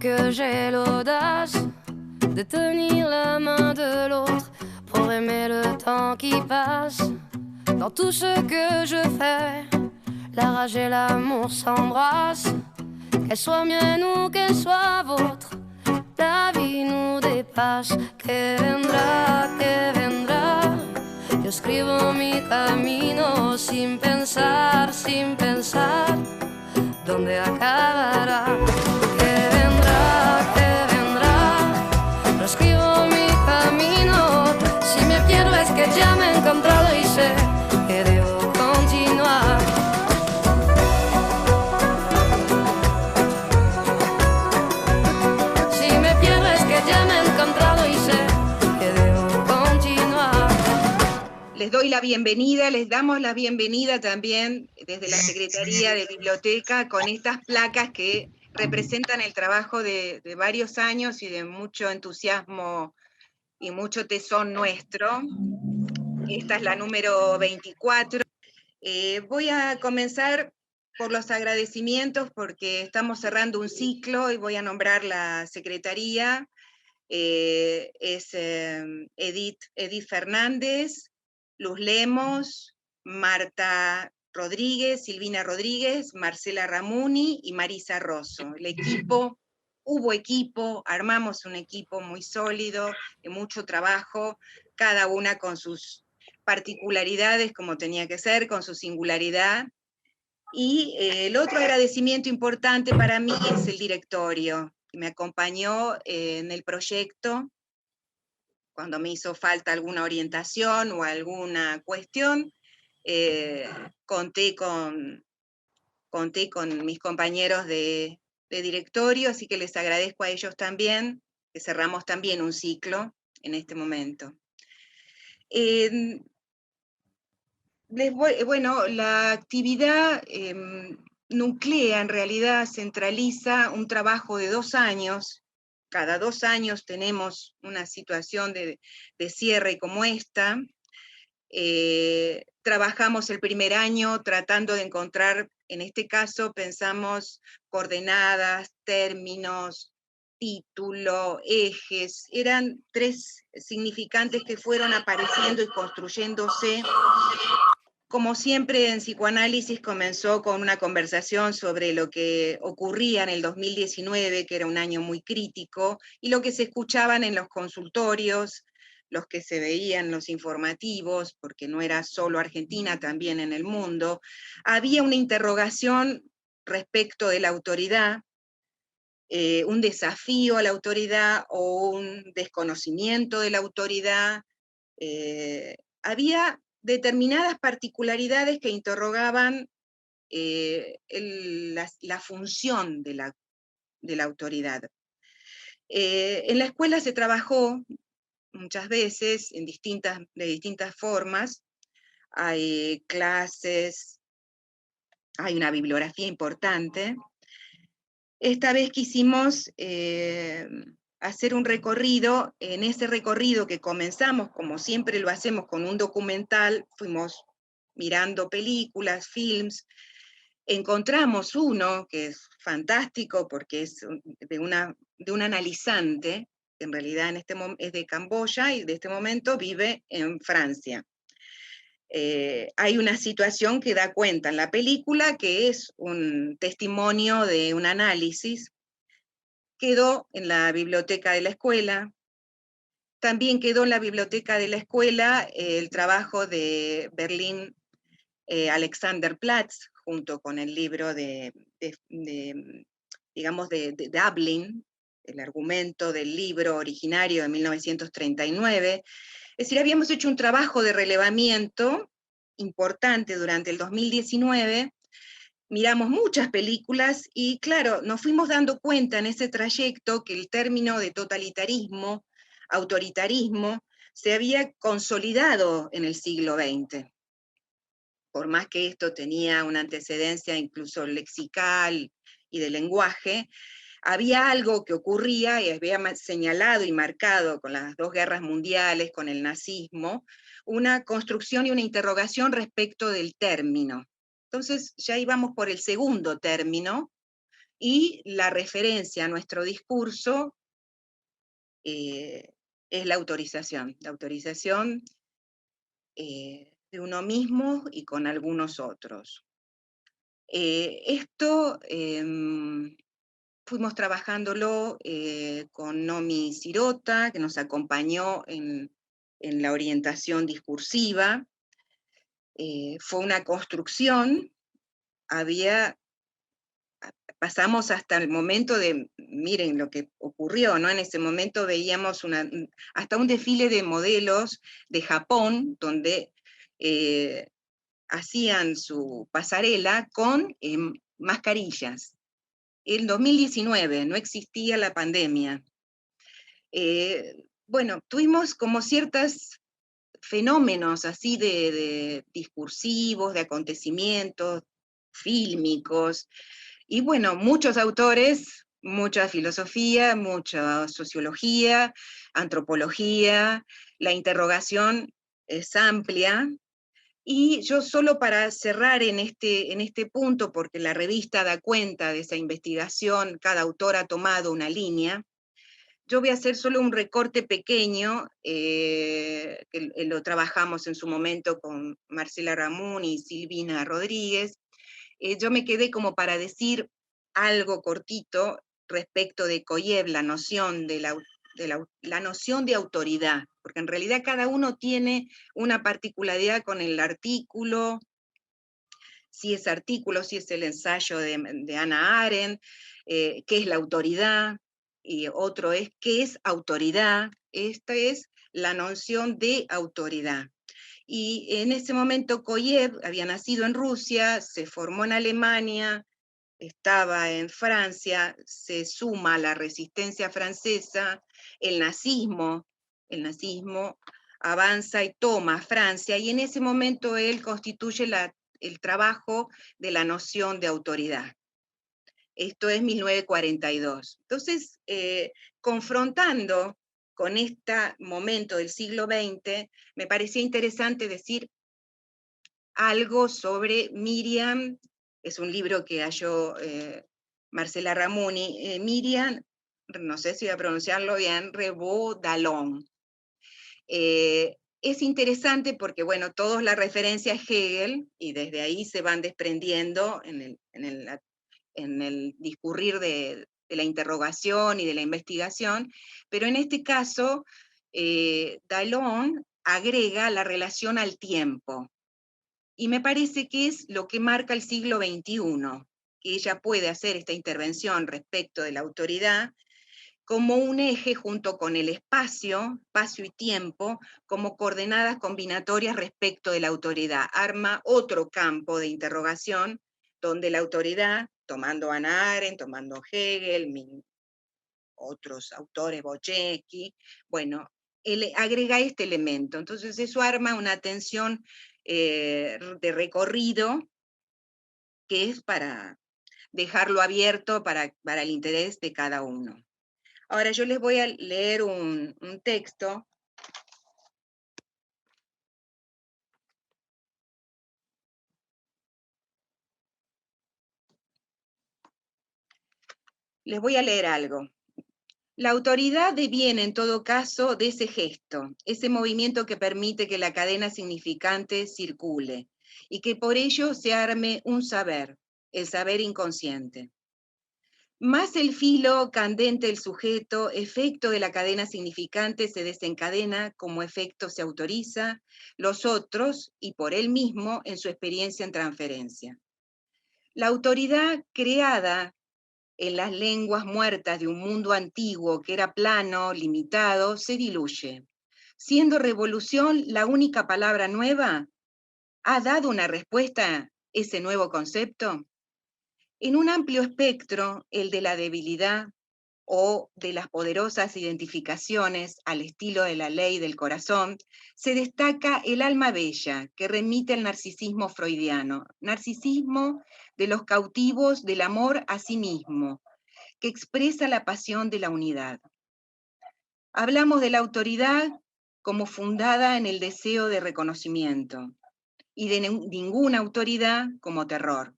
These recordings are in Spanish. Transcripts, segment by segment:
que j'ai l'audace de tenir la main de l'autre pour aimer le temps qui passe. Dans tout ce que je fais, la rage et l'amour s'embrassent. Qu'elle soit mienne ou qu'elle soit vôtre, la vie nous dépasse. Que vendrá, yo escribo mi camino sin pensar, dónde acabará. Que vendrá, yo escribo mi camino. Si me pierdo es que ya me he encontrado y sé que debo continuar. Si me pierdo es que ya me he encontrado y sé que debo continuar. Les doy la bienvenida, les damos la bienvenida también desde la Secretaría de Biblioteca con estas placas que representan el trabajo de varios años y de mucho entusiasmo y mucho tesón nuestro. Esta es la número 24. Voy a comenzar por los agradecimientos porque estamos cerrando un ciclo y voy a nombrar la Secretaría. Es Edith Fernández, Luz Lemos, Marta Rodríguez, Silvina Rodríguez, Marcela Ramuni y Marisa Rosso. El equipo, hubo equipo, armamos un equipo muy sólido, de mucho trabajo, cada una con sus particularidades como tenía que ser, con su singularidad. Y el otro agradecimiento importante para mí es el directorio, que me acompañó en el proyecto cuando me hizo falta alguna orientación o alguna cuestión. Conté con mis compañeros de directorio, así que les agradezco a ellos también, que cerramos también un ciclo en este momento. Bueno, la actividad nuclea, en realidad centraliza un trabajo de 2 años. Cada 2 años tenemos una situación de cierre como esta. Trabajamos el primer año tratando de encontrar, en este caso pensamos coordenadas, términos, título, ejes. Eran 3 significantes que fueron apareciendo y construyéndose. Como siempre en psicoanálisis comenzó con una conversación sobre lo que ocurría en el 2019, que era un año muy crítico, y lo que se escuchaban en los consultorios, los que se veían en los informativos, porque no era solo Argentina, también en el mundo. Había una interrogación respecto de la autoridad, un desafío a la autoridad o un desconocimiento de la autoridad. Había determinadas particularidades que interrogaban la función de la autoridad. En la escuela se trabajó muchas veces de distintas formas. Hay clases, hay una bibliografía importante. Esta vez quisimos hacer un recorrido. En ese recorrido que comenzamos, como siempre lo hacemos con un documental, fuimos mirando películas, films, encontramos uno que es fantástico porque es de un analizante, que en realidad es de Camboya y de este momento vive en Francia. Hay una situación que da cuenta en la película que es un testimonio de un análisis. Quedó en la biblioteca de la escuela. También quedó en la biblioteca de la escuela el trabajo de Berlín Alexanderplatz, junto con el libro de Dublin, el argumento del libro originario de 1939. Es decir, habíamos hecho un trabajo de relevamiento importante durante el 2019, miramos muchas películas y claro, nos fuimos dando cuenta en ese trayecto que el término de totalitarismo, autoritarismo, se había consolidado en el siglo XX. Por más que esto tenía una antecedencia incluso lexical y de lenguaje, había algo que ocurría y había señalado y marcado con las 2 guerras mundiales, con el nazismo, una construcción y una interrogación respecto del término. Entonces ya íbamos por el segundo término, y la referencia a nuestro discurso es la autorización de uno mismo y con algunos otros. Esto fuimos trabajándolo con Nomi Sirota, que nos acompañó en la orientación discursiva. Fue una construcción, pasamos hasta el momento de, miren lo que ocurrió, ¿no? En ese momento veíamos hasta un desfile de modelos de Japón, donde hacían su pasarela con mascarillas. En 2019 no existía la pandemia. Bueno, tuvimos como ciertos fenómenos así de discursivos, de acontecimientos fílmicos, y bueno, muchos autores, mucha filosofía, mucha sociología, antropología, la interrogación es amplia. Y yo solo para cerrar en este punto, porque la revista da cuenta de esa investigación, cada autor ha tomado una línea, yo voy a hacer solo un recorte pequeño, que lo trabajamos en su momento con Marcela Ramón y Silvina Rodríguez. Yo me quedé como para decir algo cortito respecto de Koyev, la noción de la noción de autoridad, porque en realidad cada uno tiene una particularidad con el artículo, si es el ensayo de Hannah Arendt, qué es la autoridad, y otro es qué es autoridad. Esta es la noción de autoridad. Y en ese momento Koyev había nacido en Rusia, se formó en Alemania, estaba en Francia, se suma a la resistencia francesa, el nazismo avanza y toma Francia, y en ese momento él constituye el trabajo de la noción de autoridad. Esto es 1942. Entonces, confrontando con este momento del siglo XX, me parecía interesante decir algo sobre Miriam. Es un libro que halló Marcela Ramuni. Miriam, no sé si voy a pronunciarlo bien, Revaud-Dallon. Es interesante porque, bueno, todos la referencia es Hegel, y desde ahí se van desprendiendo en el discurrir de la interrogación y de la investigación, pero en este caso, Dallon agrega la relación al tiempo, y me parece que es lo que marca el siglo XXI, que ella puede hacer esta intervención respecto de la autoridad como un eje junto con el espacio y tiempo, como coordenadas combinatorias respecto de la autoridad. Arma otro campo de interrogación donde la autoridad, tomando Hannah Arendt, tomando Hegel, otros autores, Bochecki, bueno, él agrega este elemento. Entonces eso arma una tensión de recorrido que es para dejarlo abierto para el interés de cada uno. Ahora yo les voy a leer un texto. Les voy a leer algo. La autoridad deviene en todo caso de ese gesto, ese movimiento que permite que la cadena significante circule y que por ello se arme un saber, el saber inconsciente. Más el filo candente del sujeto, efecto de la cadena significante se desencadena, como efecto se autoriza, los otros y por él mismo en su experiencia en transferencia. La autoridad creada en las lenguas muertas de un mundo antiguo que era plano, limitado, se diluye. Siendo revolución la única palabra nueva, ¿ha dado una respuesta ese nuevo concepto? En un amplio espectro, el de la debilidad o de las poderosas identificaciones al estilo de la ley del corazón, se destaca el alma bella que remite al narcisismo freudiano, narcisismo de los cautivos del amor a sí mismo, que expresa la pasión de la unidad. Hablamos de la autoridad como fundada en el deseo de reconocimiento, y de ninguna autoridad como terror.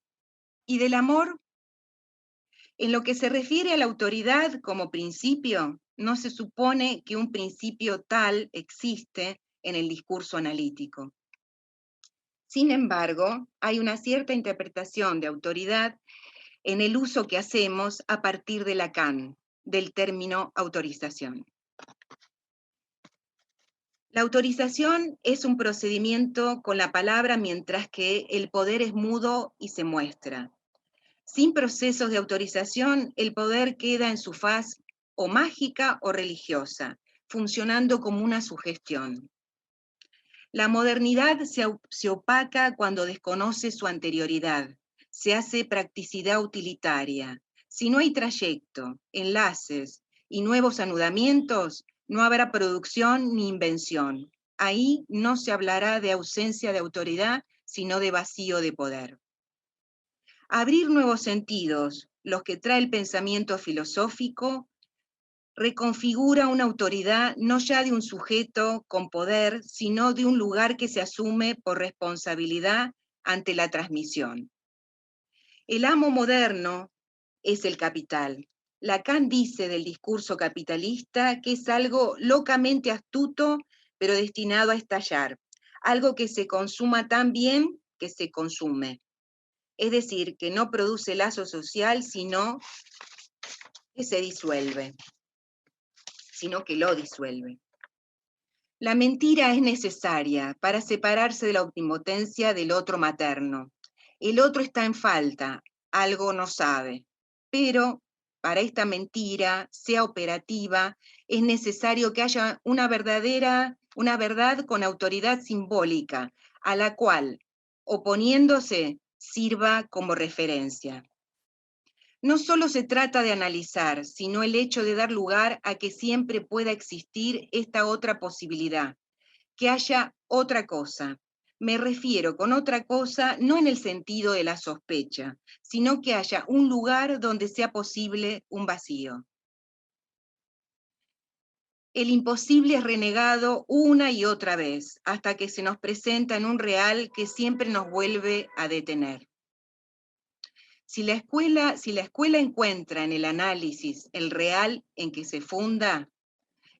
Y del amor En lo que se refiere a la autoridad como principio, no se supone que un principio tal existe en el discurso analítico. Sin embargo, hay una cierta interpretación de autoridad en el uso que hacemos a partir de Lacan, del término autorización. La autorización es un procedimiento con la palabra, mientras que el poder es mudo y se muestra. Sin procesos de autorización, el poder queda en su faz o mágica o religiosa, funcionando como una sugestión. La modernidad se opaca cuando desconoce su anterioridad, se hace practicidad utilitaria. Si no hay trayecto, enlaces y nuevos anudamientos, no habrá producción ni invención. Ahí no se hablará de ausencia de autoridad, sino de vacío de poder. Abrir nuevos sentidos, los que trae el pensamiento filosófico, reconfigura una autoridad no ya de un sujeto con poder, sino de un lugar que se asume por responsabilidad ante la transmisión. El amo moderno es el capital. Lacan dice del discurso capitalista que es algo locamente astuto, pero destinado a estallar, algo que se consuma tan bien que se consume. Es decir, que no produce lazo social, sino que se disuelve, sino que lo disuelve. La mentira es necesaria para separarse de la omnipotencia del otro materno. El otro está en falta, algo no sabe, pero para esta mentira sea operativa, es necesario que haya una verdad con autoridad simbólica, a la cual, oponiéndose, sirva como referencia. No solo se trata de analizar, sino el hecho de dar lugar a que siempre pueda existir esta otra posibilidad, que haya otra cosa. Me refiero con otra cosa no en el sentido de la sospecha, sino que haya un lugar donde sea posible un vacío. El imposible es renegado una y otra vez, hasta que se nos presenta en un real que siempre nos vuelve a detener. Si la escuela encuentra en el análisis el real en que se funda,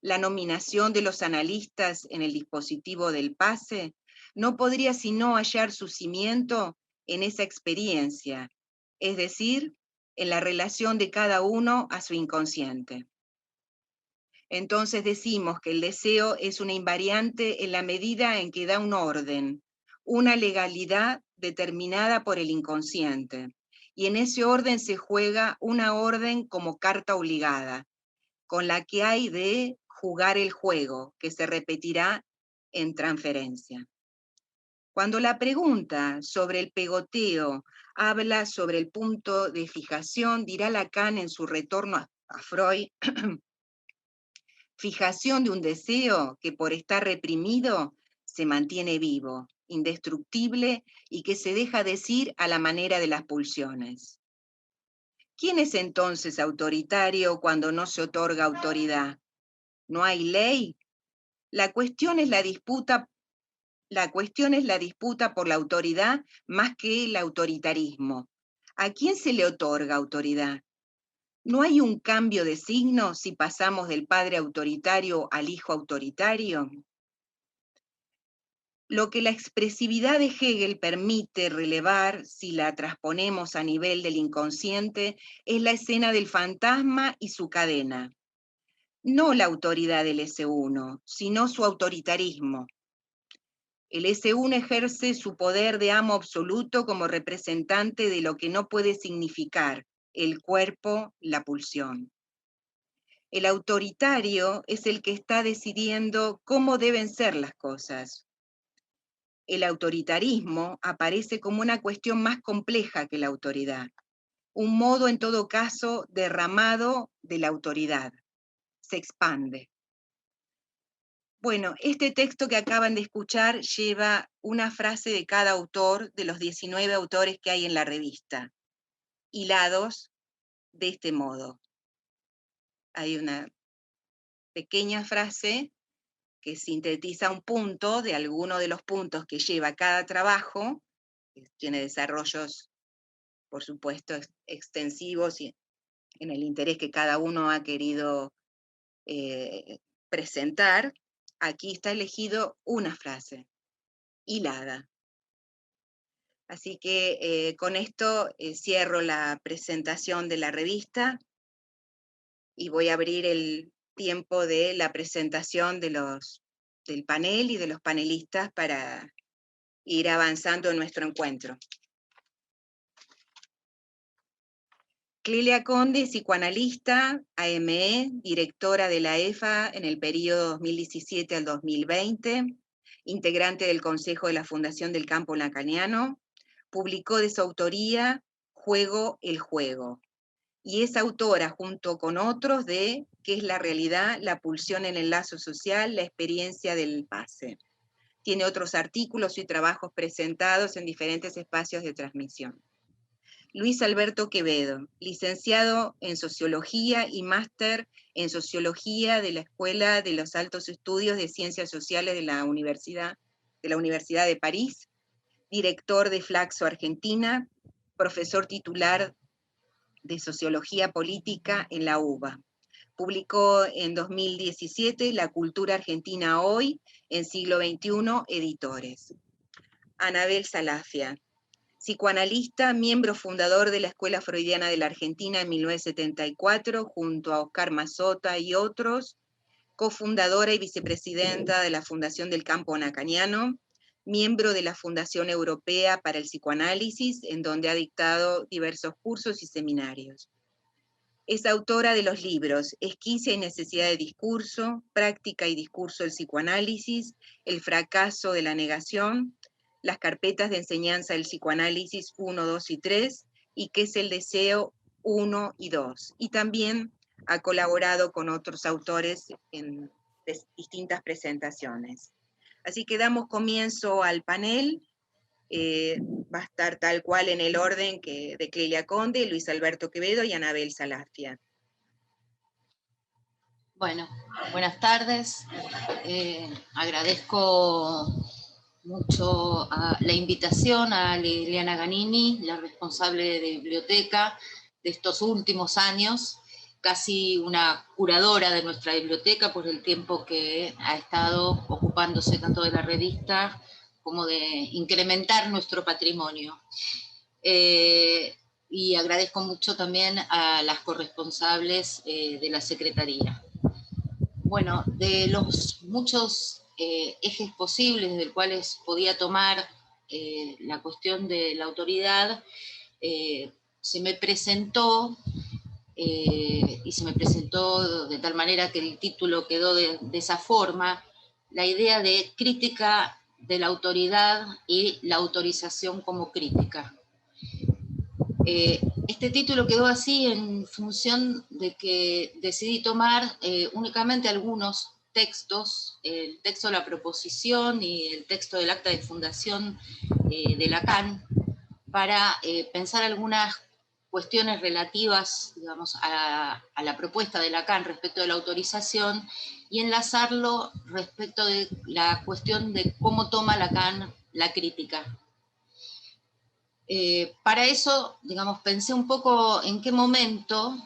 la nominación de los analistas en el dispositivo del pase, no podría sino hallar su cimiento en esa experiencia, es decir, en la relación de cada uno a su inconsciente. Entonces decimos que el deseo es una invariante en la medida en que da un orden, una legalidad determinada por el inconsciente. Y en ese orden se juega una orden como carta obligada, con la que hay de jugar el juego, que se repetirá en transferencia. Cuando la pregunta sobre el pegoteo habla sobre el punto de fijación, dirá Lacan en su retorno a Freud, fijación de un deseo que por estar reprimido se mantiene vivo, indestructible y que se deja decir a la manera de las pulsiones. ¿Quién es entonces autoritario cuando no se otorga autoridad? ¿No hay ley? La cuestión es la disputa por la autoridad más que el autoritarismo. ¿A quién se le otorga autoridad? ¿No hay un cambio de signo si pasamos del padre autoritario al hijo autoritario? Lo que la expresividad de Hegel permite relevar, si la transponemos a nivel del inconsciente, es la escena del fantasma y su cadena. No la autoridad del S1, sino su autoritarismo. El S1 ejerce su poder de amo absoluto como representante de lo que no puede significar, el cuerpo, la pulsión. El autoritario es el que está decidiendo cómo deben ser las cosas. El autoritarismo aparece como una cuestión más compleja que la autoridad, un modo en todo caso derramado de la autoridad, se expande. Bueno, este texto que acaban de escuchar lleva una frase de cada autor, de los 19 autores que hay en la revista, hilados de este modo. Hay una pequeña frase que sintetiza un punto de alguno de los puntos que lleva cada trabajo, que tiene desarrollos, por supuesto, extensivos y en el interés que cada uno ha querido presentar, aquí está elegido una frase, hilada. Así que con esto cierro la presentación de la revista y voy a abrir el tiempo de la presentación del panel y de los panelistas para ir avanzando en nuestro encuentro. Clelia Conde, psicoanalista, AME, directora de la EFA en el periodo 2017 al 2020, integrante del Consejo de la Fundación del Campo Lacaniano, publicó de su autoría Juego el Juego, y es autora, junto con otros, de ¿Qué es la realidad? La pulsión en el lazo social, la experiencia del pase. Tiene otros artículos y trabajos presentados en diferentes espacios de transmisión. Luis Alberto Quevedo, licenciado en Sociología y máster en Sociología de la Escuela de los Altos Estudios de Ciencias Sociales de la Universidad de París, director de Flaxo Argentina, profesor titular de Sociología Política en la UBA. Publicó en 2017 La Cultura Argentina Hoy, en Siglo XXI, Editores. Anabel Salafia, psicoanalista, miembro fundador de la Escuela Freudiana de la Argentina en 1974, junto a Oscar Mazota y otros, cofundadora y vicepresidenta de la Fundación del Campo Lacaniano, miembro de la Fundación Europea para el Psicoanálisis, en donde ha dictado diversos cursos y seminarios. Es autora de los libros Esquicia y necesidad de discurso, Práctica y discurso del psicoanálisis, El fracaso de la negación, las carpetas de enseñanza del psicoanálisis 1, 2 y 3, y qué es el deseo 1 y 2. Y también ha colaborado con otros autores en distintas presentaciones. Así que damos comienzo al panel. Va a estar tal cual en el orden que de Clelia Conde, Luis Alberto Quevedo y Anabel Salafia. Bueno, buenas tardes. Agradezco mucho la invitación a Liliana Ganini, la responsable de biblioteca de estos últimos años, casi una curadora de nuestra biblioteca por el tiempo que ha estado ocupándose tanto de la revista como de incrementar nuestro patrimonio. Y agradezco mucho también a las corresponsables de la Secretaría. Bueno, de los muchos ejes posibles del cuales podía tomar la cuestión de la autoridad, se me presentó, y se me presentó de tal manera que el título quedó de esa forma, la idea de crítica de la autoridad y la autorización como crítica. Este título quedó así en función de que decidí tomar únicamente algunos textos, el texto de la proposición y el texto del acta de fundación de Lacan, para pensar algunas cuestiones relativas, digamos, a la propuesta de Lacan respecto de la autorización y enlazarlo respecto de la cuestión de cómo toma Lacan la crítica. Para eso, digamos, pensé un poco en qué momento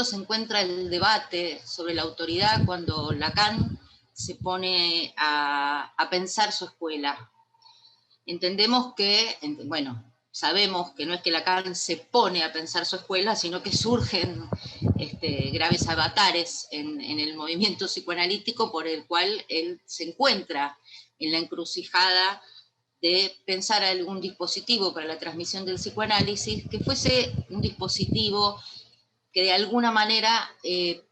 se encuentra el debate sobre la autoridad cuando Lacan se pone a pensar su escuela. Entendemos que, bueno, sabemos que no es que Lacan se pone a pensar su escuela, sino que surgen graves avatares en el movimiento psicoanalítico por el cual él se encuentra en la encrucijada de pensar algún dispositivo para la transmisión del psicoanálisis que fuese un dispositivo que de alguna manera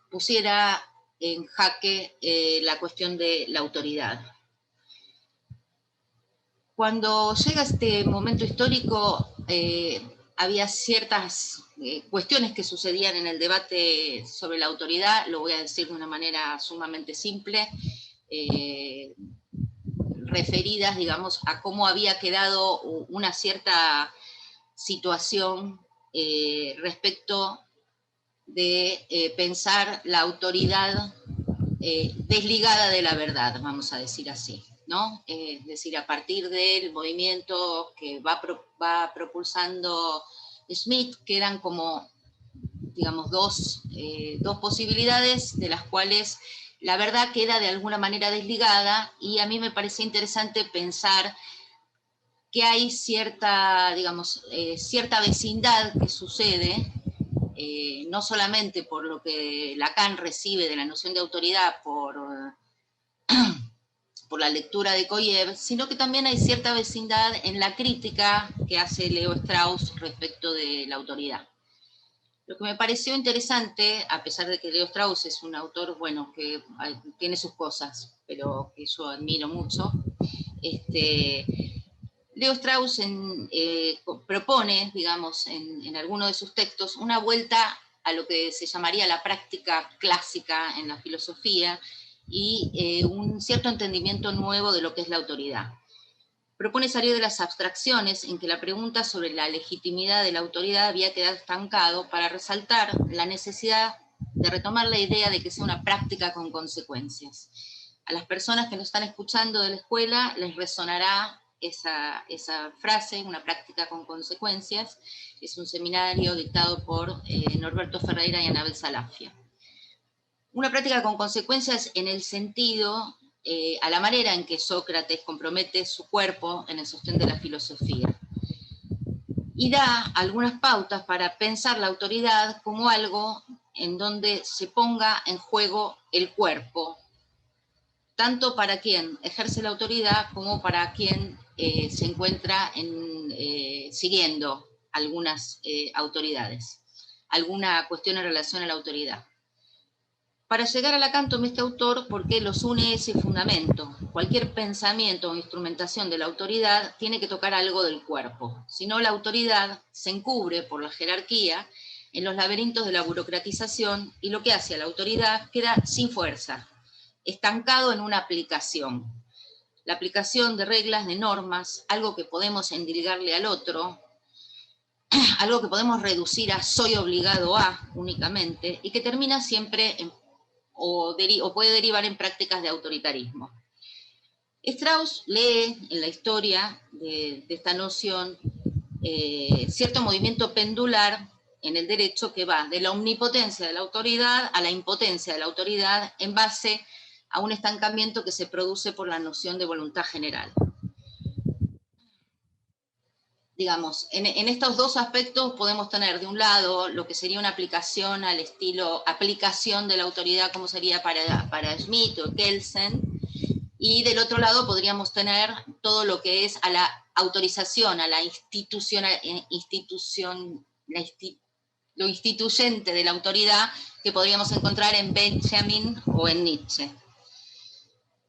pusiera en jaque la cuestión de la autoridad. Cuando llega este momento histórico, había ciertas cuestiones que sucedían en el debate sobre la autoridad, lo voy a decir de una manera sumamente simple, referidas, digamos, a cómo había quedado una cierta situación respecto de pensar la autoridad desligada de la verdad, vamos a decir así, ¿no? Es decir, a partir del movimiento que va propulsando Smith, quedan como digamos, dos posibilidades de las cuales la verdad queda de alguna manera desligada, y a mí me parece interesante pensar que hay cierta, digamos, cierta vecindad que sucede, no solamente por lo que Lacan recibe de la noción de autoridad por la lectura de Koyev, sino que también hay cierta vecindad en la crítica que hace Leo Strauss respecto de la autoridad. Lo que me pareció interesante, a pesar de que Leo Strauss es un autor, bueno, que tiene sus cosas, pero que yo admiro mucho, Leo Strauss propone, digamos, en alguno de sus textos, una vuelta a lo que se llamaría la práctica clásica en la filosofía y un cierto entendimiento nuevo de lo que es la autoridad. Propone salir de las abstracciones en que la pregunta sobre la legitimidad de la autoridad había quedado estancado para resaltar la necesidad de retomar la idea de que sea una práctica con consecuencias. A las personas que nos están escuchando de la escuela les resonará esa frase, una práctica con consecuencias. Es un seminario dictado por Norberto Ferreira y Anabel Salafia. Una práctica con consecuencias en el sentido, a la manera en que Sócrates compromete su cuerpo en el sostén de la filosofía. Y da algunas pautas para pensar la autoridad como algo en donde se ponga en juego el cuerpo, tanto para quien ejerce la autoridad como para quien se encuentra siguiendo algunas autoridades, alguna cuestión en relación a la autoridad. Para llegar a Lacan tomé este autor porque los une ese fundamento. Cualquier pensamiento o instrumentación de la autoridad tiene que tocar algo del cuerpo. Si no, la autoridad se encubre por la jerarquía en los laberintos de la burocratización, y lo que hace a la autoridad queda sin fuerza, estancado en una aplicación. La aplicación de reglas, de normas, algo que podemos endilgarle al otro, algo que podemos reducir a soy obligado a únicamente, y que termina siempre o puede derivar en prácticas de autoritarismo. Strauss lee en la historia de esta noción cierto movimiento pendular en el derecho que va de la omnipotencia de la autoridad a la impotencia de la autoridad en base a un estancamiento que se produce por la noción de voluntad general. Digamos, en estos dos aspectos podemos tener de un lado lo que sería una aplicación al estilo aplicación de la autoridad, como sería para Schmitt o Kelsen, y del otro lado podríamos tener todo lo que es a la autorización, a la lo instituyente de la autoridad, que podríamos encontrar en Benjamin o en Nietzsche.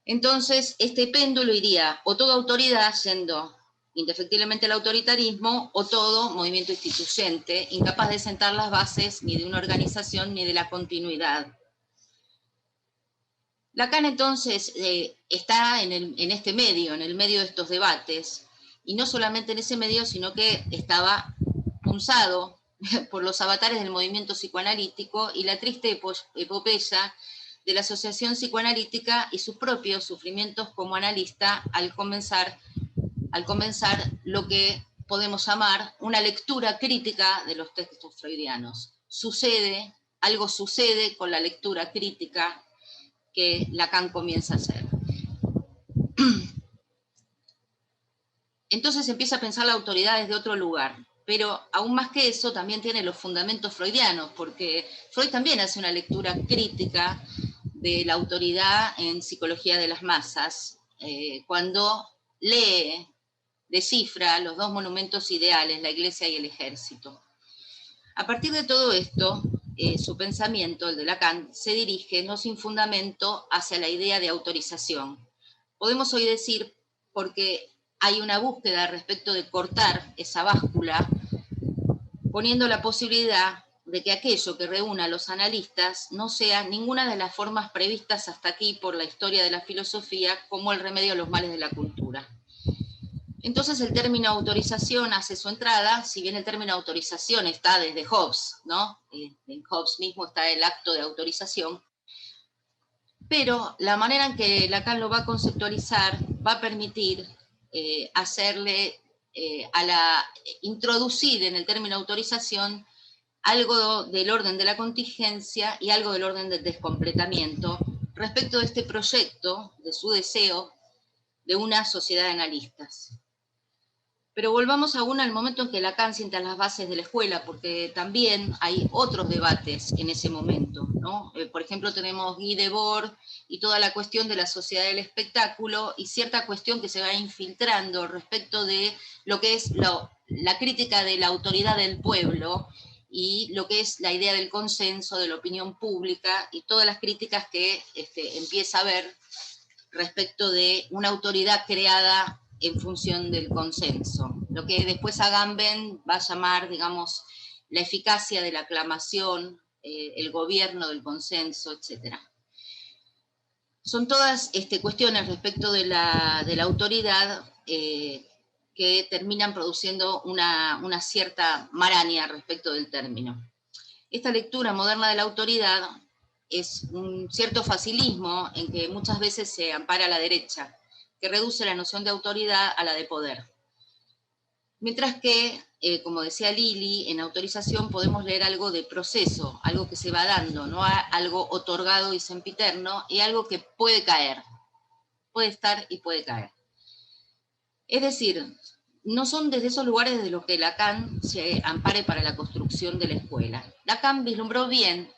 Entonces, este péndulo iría o toda autoridad yendo indefectiblemente el autoritarismo, o todo movimiento instituyente, incapaz de sentar las bases ni de una organización ni de la continuidad. Lacan entonces está en este medio, en el medio de estos debates, y no solamente en ese medio, sino que estaba punzado por los avatares del movimiento psicoanalítico y la triste epopeya de la asociación psicoanalítica y sus propios sufrimientos como analista al comenzar lo que podemos llamar una lectura crítica de los textos freudianos. Algo sucede con la lectura crítica que Lacan comienza a hacer. Entonces empieza a pensar la autoridad desde otro lugar, pero aún más que eso también tiene los fundamentos freudianos, porque Freud también hace una lectura crítica de la autoridad en Psicología de las Masas, cuando descifra los dos monumentos ideales, la iglesia y el ejército. A partir de todo esto, su pensamiento, el de Lacan, se dirige, no sin fundamento, hacia la idea de autorización. Podemos hoy decir, porque hay una búsqueda respecto de cortar esa báscula, poniendo la posibilidad de que aquello que reúna a los analistas no sea ninguna de las formas previstas hasta aquí por la historia de la filosofía como el remedio a los males de la cultura. Entonces el término autorización hace su entrada, si bien el término autorización está desde Hobbes, ¿no? En Hobbes mismo está el acto de autorización, pero la manera en que Lacan lo va a conceptualizar va a permitir introducir en el término autorización algo del orden de la contingencia y algo del orden del descompletamiento respecto de este proyecto, de su deseo de una sociedad de analistas. Pero volvamos aún al momento en que Lacan sienta las bases de la escuela, porque también hay otros debates en ese momento, ¿no? Por ejemplo, tenemos Guy Debord y toda la cuestión de la sociedad del espectáculo y cierta cuestión que se va infiltrando respecto de lo que es la crítica de la autoridad del pueblo y lo que es la idea del consenso, de la opinión pública y todas las críticas que empieza a ver respecto de una autoridad creada en función del consenso, lo que después Agamben va a llamar, digamos, la eficacia de la aclamación, el gobierno del consenso, etc. Son todas cuestiones respecto de la autoridad que terminan produciendo una cierta maraña respecto del término. Esta lectura moderna de la autoridad es un cierto facilismo en que muchas veces se ampara a la derecha, que reduce la noción de autoridad a la de poder. Mientras que, como decía Lili, en autorización podemos leer algo de proceso, algo que se va dando, no algo otorgado y sempiterno, y algo que puede caer, puede estar y puede caer. Es decir, no son desde esos lugares desde los que Lacan se ampare para la construcción de la escuela. Lacan vislumbró bien,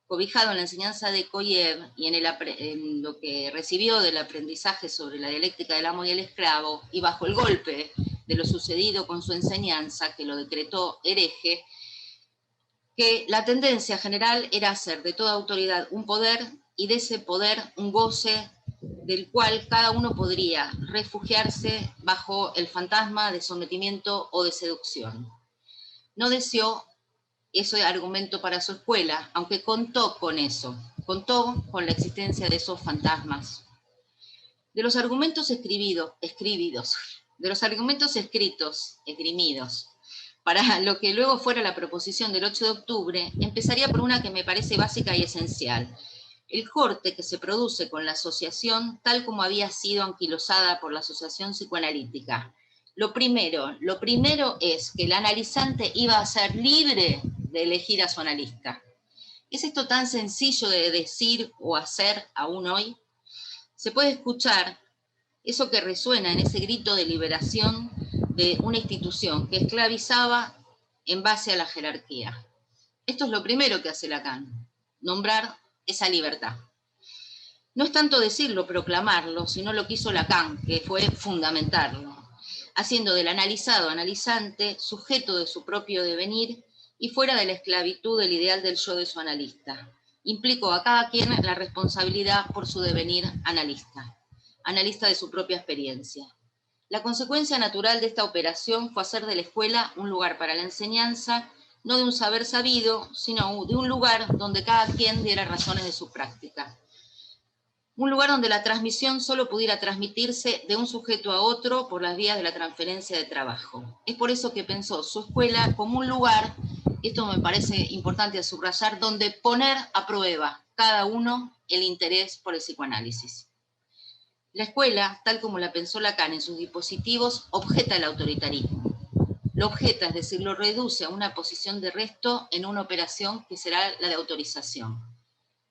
cobijado en la enseñanza de Koyev y en lo que recibió del aprendizaje sobre la dialéctica del amo y el esclavo, y bajo el golpe de lo sucedido con su enseñanza, que lo decretó hereje, que la tendencia general era hacer de toda autoridad un poder, y de ese poder un goce del cual cada uno podría refugiarse bajo el fantasma de sometimiento o de seducción. No deseó ese argumento para su escuela, aunque contó con eso, contó con la existencia de esos fantasmas. De los argumentos esgrimidos, para lo que luego fuera la proposición del 8 de octubre, empezaría por una que me parece básica y esencial: el corte que se produce con la asociación tal como había sido anquilosada por la asociación psicoanalítica. Lo primero es que el analizante iba a ser libre de elegir a su analista. ¿Es esto tan sencillo de decir o hacer aún hoy? Se puede escuchar eso que resuena en ese grito de liberación de una institución que esclavizaba en base a la jerarquía. Esto es lo primero que hace Lacan, nombrar esa libertad. No es tanto decirlo, proclamarlo, sino lo que hizo Lacan, que fue fundamentarlo, haciendo del analizado analizante sujeto de su propio devenir y fuera de la esclavitud del ideal del yo de su analista. Implicó a cada quien la responsabilidad por su devenir analista de su propia experiencia. La consecuencia natural de esta operación fue hacer de la escuela un lugar para la enseñanza, no de un saber sabido, sino de un lugar donde cada quien diera razones de su práctica. Un lugar donde la transmisión solo pudiera transmitirse de un sujeto a otro por las vías de la transferencia de trabajo. Es por eso que pensó su escuela como un lugar, y esto me parece importante subrayar, donde poner a prueba cada uno el interés por el psicoanálisis. La escuela, tal como la pensó Lacan en sus dispositivos, objeta el autoritarismo. Lo objeta, es decir, lo reduce a una posición de resto en una operación que será la de autorización.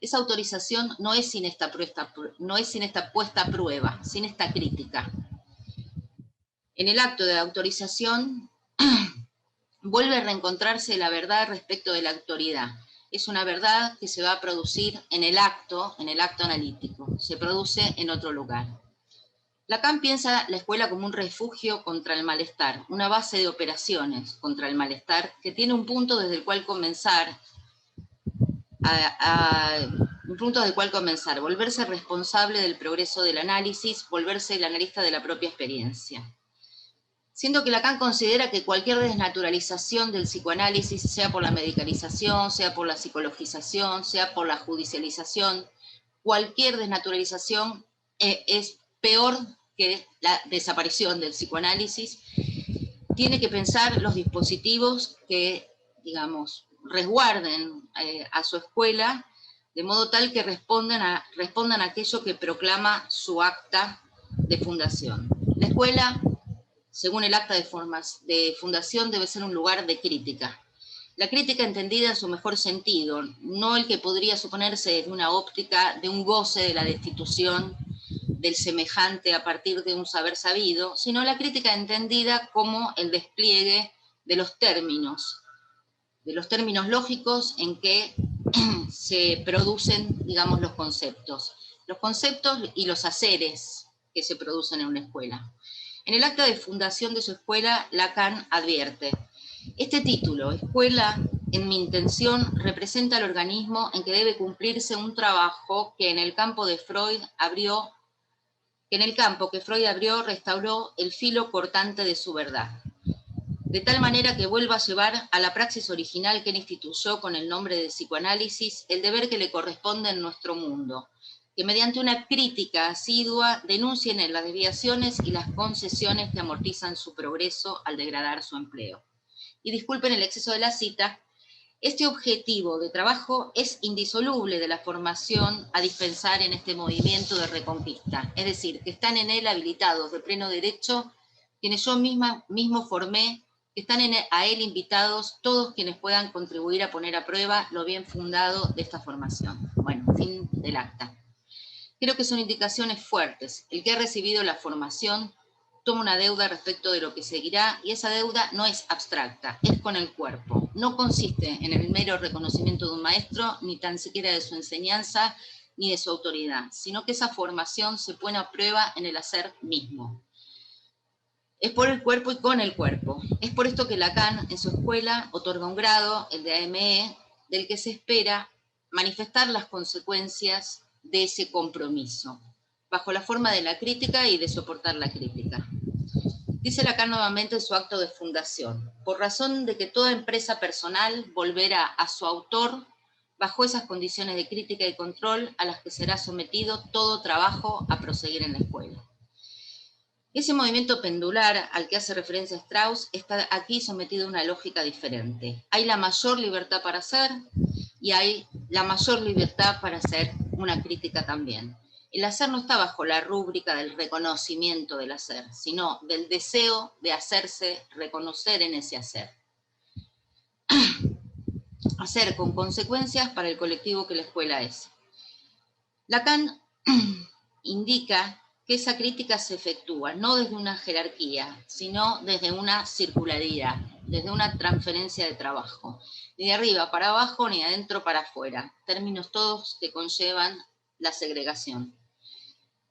Esa autorización no es sin esta puesta a prueba, sin esta crítica. En el acto de autorización vuelve a reencontrarse la verdad respecto de la autoridad. Es una verdad que se va a producir en el acto analítico, se produce en otro lugar. Lacan piensa la escuela como un refugio contra el malestar, una base de operaciones contra el malestar que tiene un punto desde el cual comenzar, volverse responsable del progreso del análisis, volverse el analista de la propia experiencia. Siendo que Lacan considera que cualquier desnaturalización del psicoanálisis, sea por la medicalización, sea por la psicologización, sea por la judicialización, cualquier desnaturalización es peor que la desaparición del psicoanálisis. Tiene que pensar los dispositivos que, digamos, resguarden a su escuela, de modo tal que respondan a aquello que proclama su acta de fundación. La escuela, según el acta de fundación, debe ser un lugar de crítica. La crítica entendida en su mejor sentido, no el que podría suponerse desde una óptica de un goce de la destitución del semejante a partir de un saber sabido, sino la crítica entendida como el despliegue de los términos lógicos en que se producen, digamos, los conceptos y los haceres que se producen en una escuela. En el acta de fundación de su escuela, Lacan advierte: este título, Escuela, en mi intención, representa el organismo en que debe cumplirse un trabajo que en el campo que Freud abrió, restauró el filo cortante de su verdad, de tal manera que vuelva a llevar a la praxis original que él instituyó con el nombre de psicoanálisis el deber que le corresponde en nuestro mundo, que mediante una crítica asidua denuncien en las desviaciones y las concesiones que amortizan su progreso al degradar su empleo. Y disculpen el exceso de la cita, este objetivo de trabajo es indisoluble de la formación a dispensar en este movimiento de reconquista, es decir, que están en él habilitados de pleno derecho quienes yo mismo formé, que están a él invitados todos quienes puedan contribuir a poner a prueba lo bien fundado de esta formación. Bueno, fin del acta. Creo que son indicaciones fuertes. El que ha recibido la formación toma una deuda respecto de lo que seguirá, y esa deuda no es abstracta, es con el cuerpo. No consiste en el mero reconocimiento de un maestro, ni tan siquiera de su enseñanza, ni de su autoridad, sino que esa formación se pone a prueba en el hacer mismo. Es por el cuerpo y con el cuerpo. Es por esto que Lacan, en su escuela, otorga un grado, el de AME, del que se espera manifestar las consecuencias de ese compromiso, bajo la forma de la crítica y de soportar la crítica. Dice Lacan nuevamente en su acto de fundación: por razón de que toda empresa personal volverá a su autor bajo esas condiciones de crítica y control a las que será sometido todo trabajo a proseguir en la escuela. Ese movimiento pendular al que hace referencia Strauss está aquí sometido a una lógica diferente. Hay la mayor libertad para hacer y hay la mayor libertad para hacer una crítica también. El hacer no está bajo la rúbrica del reconocimiento del hacer, sino del deseo de hacerse reconocer en ese hacer. Hacer con consecuencias para el colectivo que la escuela es. Lacan indica que esa crítica se efectúa no desde una jerarquía, sino desde una circularidad, desde una transferencia de trabajo, ni de arriba para abajo ni de adentro para afuera, términos todos que conllevan la segregación,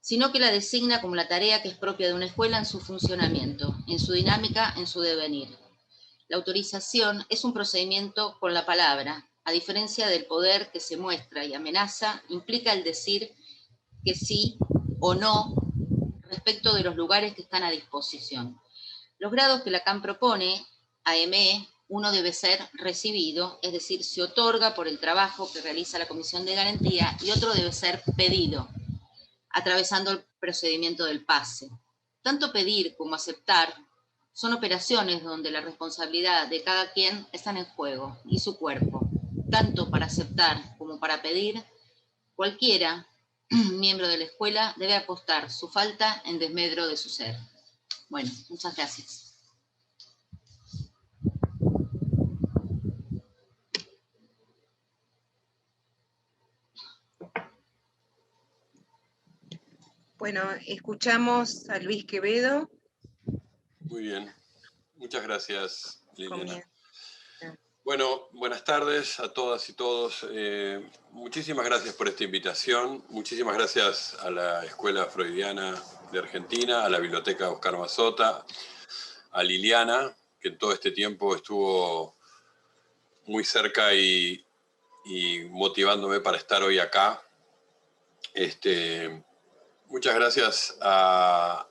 sino que la designa como la tarea que es propia de una escuela en su funcionamiento, en su dinámica, en su devenir. La autorización es un procedimiento con la palabra, a diferencia del poder que se muestra y amenaza, implica el decir que sí o no respecto de los lugares que están a disposición. Los grados que Lacan propone, AME, uno debe ser recibido, es decir, se otorga por el trabajo que realiza la Comisión de Garantía, y otro debe ser pedido, atravesando el procedimiento del pase. Tanto pedir como aceptar son operaciones donde la responsabilidad de cada quien está en juego, y su cuerpo. Tanto para aceptar como para pedir, cualquiera miembro de la escuela debe apostar su falta en desmedro de su ser. Bueno, muchas gracias. Bueno, escuchamos a Luis Quevedo. Muy bien. Muchas gracias, Liliana. Comienza. Bueno, buenas tardes a todas y todos. Muchísimas gracias por esta invitación. Muchísimas gracias a la Escuela Freudiana de Argentina, a la Biblioteca Oscar Mazota, a Liliana, que en todo este tiempo estuvo muy cerca y motivándome para estar hoy acá. Muchas gracias a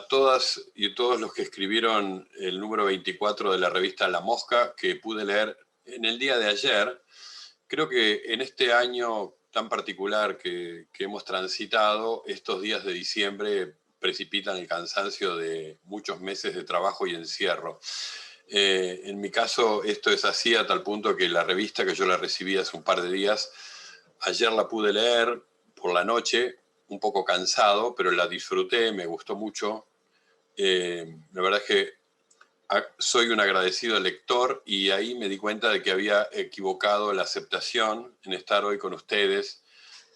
todas y todos los que escribieron el número 24 de la revista La Mosca, que pude leer en el día de ayer. Creo que en este año tan particular que hemos transitado, estos días de diciembre precipitan el cansancio de muchos meses de trabajo y encierro. En mi caso esto es así a tal punto que la revista, que yo la recibí hace un par de días, ayer la pude leer por la noche, un poco cansado, pero la disfruté, me gustó mucho. La verdad es que soy un agradecido lector y ahí me di cuenta de que había equivocado la aceptación en estar hoy con ustedes.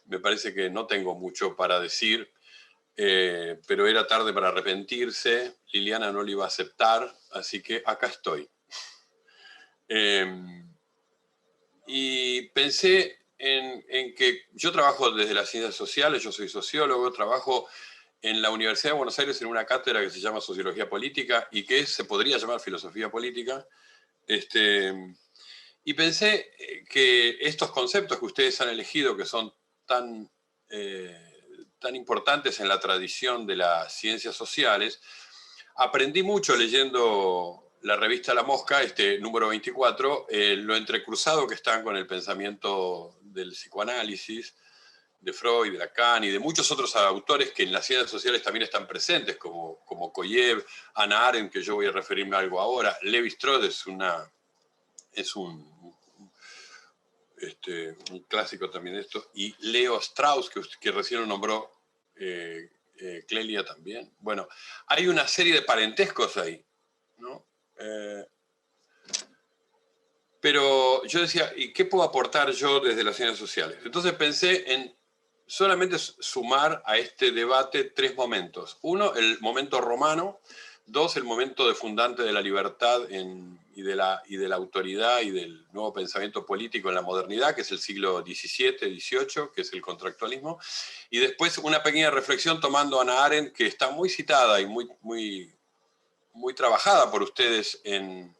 Me parece que no tengo mucho para decir, pero era tarde para arrepentirse. Liliana no lo iba a aceptar, así que acá estoy. Y pensé en que yo trabajo desde las ciencias sociales, yo soy sociólogo, trabajo en la Universidad de Buenos Aires en una cátedra que se llama Sociología Política y que se podría llamar Filosofía Política. Y pensé que estos conceptos que ustedes han elegido, que son tan importantes en la tradición de las ciencias sociales, aprendí mucho leyendo la revista La Mosca, número 24, lo entrecruzado que están con el pensamiento del psicoanálisis, de Freud, de Lacan y de muchos otros autores que en las ciencias sociales también están presentes, como Koyev, Hannah Arendt, que yo voy a referirme a algo ahora. Lévi-Strauss es un clásico también de esto, y Leo Strauss, que recién lo nombró Clelia también. Bueno, hay una serie de parentescos ahí, ¿no? Pero yo decía, ¿y qué puedo aportar yo desde las ciencias sociales? Entonces pensé en solamente sumar a este debate 3 momentos. 1, el momento romano. 2, el momento fundante de la libertad y de la autoridad y del nuevo pensamiento político en la modernidad, que es el siglo XVII, XVIII, que es el contractualismo. Y después una pequeña reflexión tomando a Hannah Arendt, que está muy citada y muy trabajada por ustedes en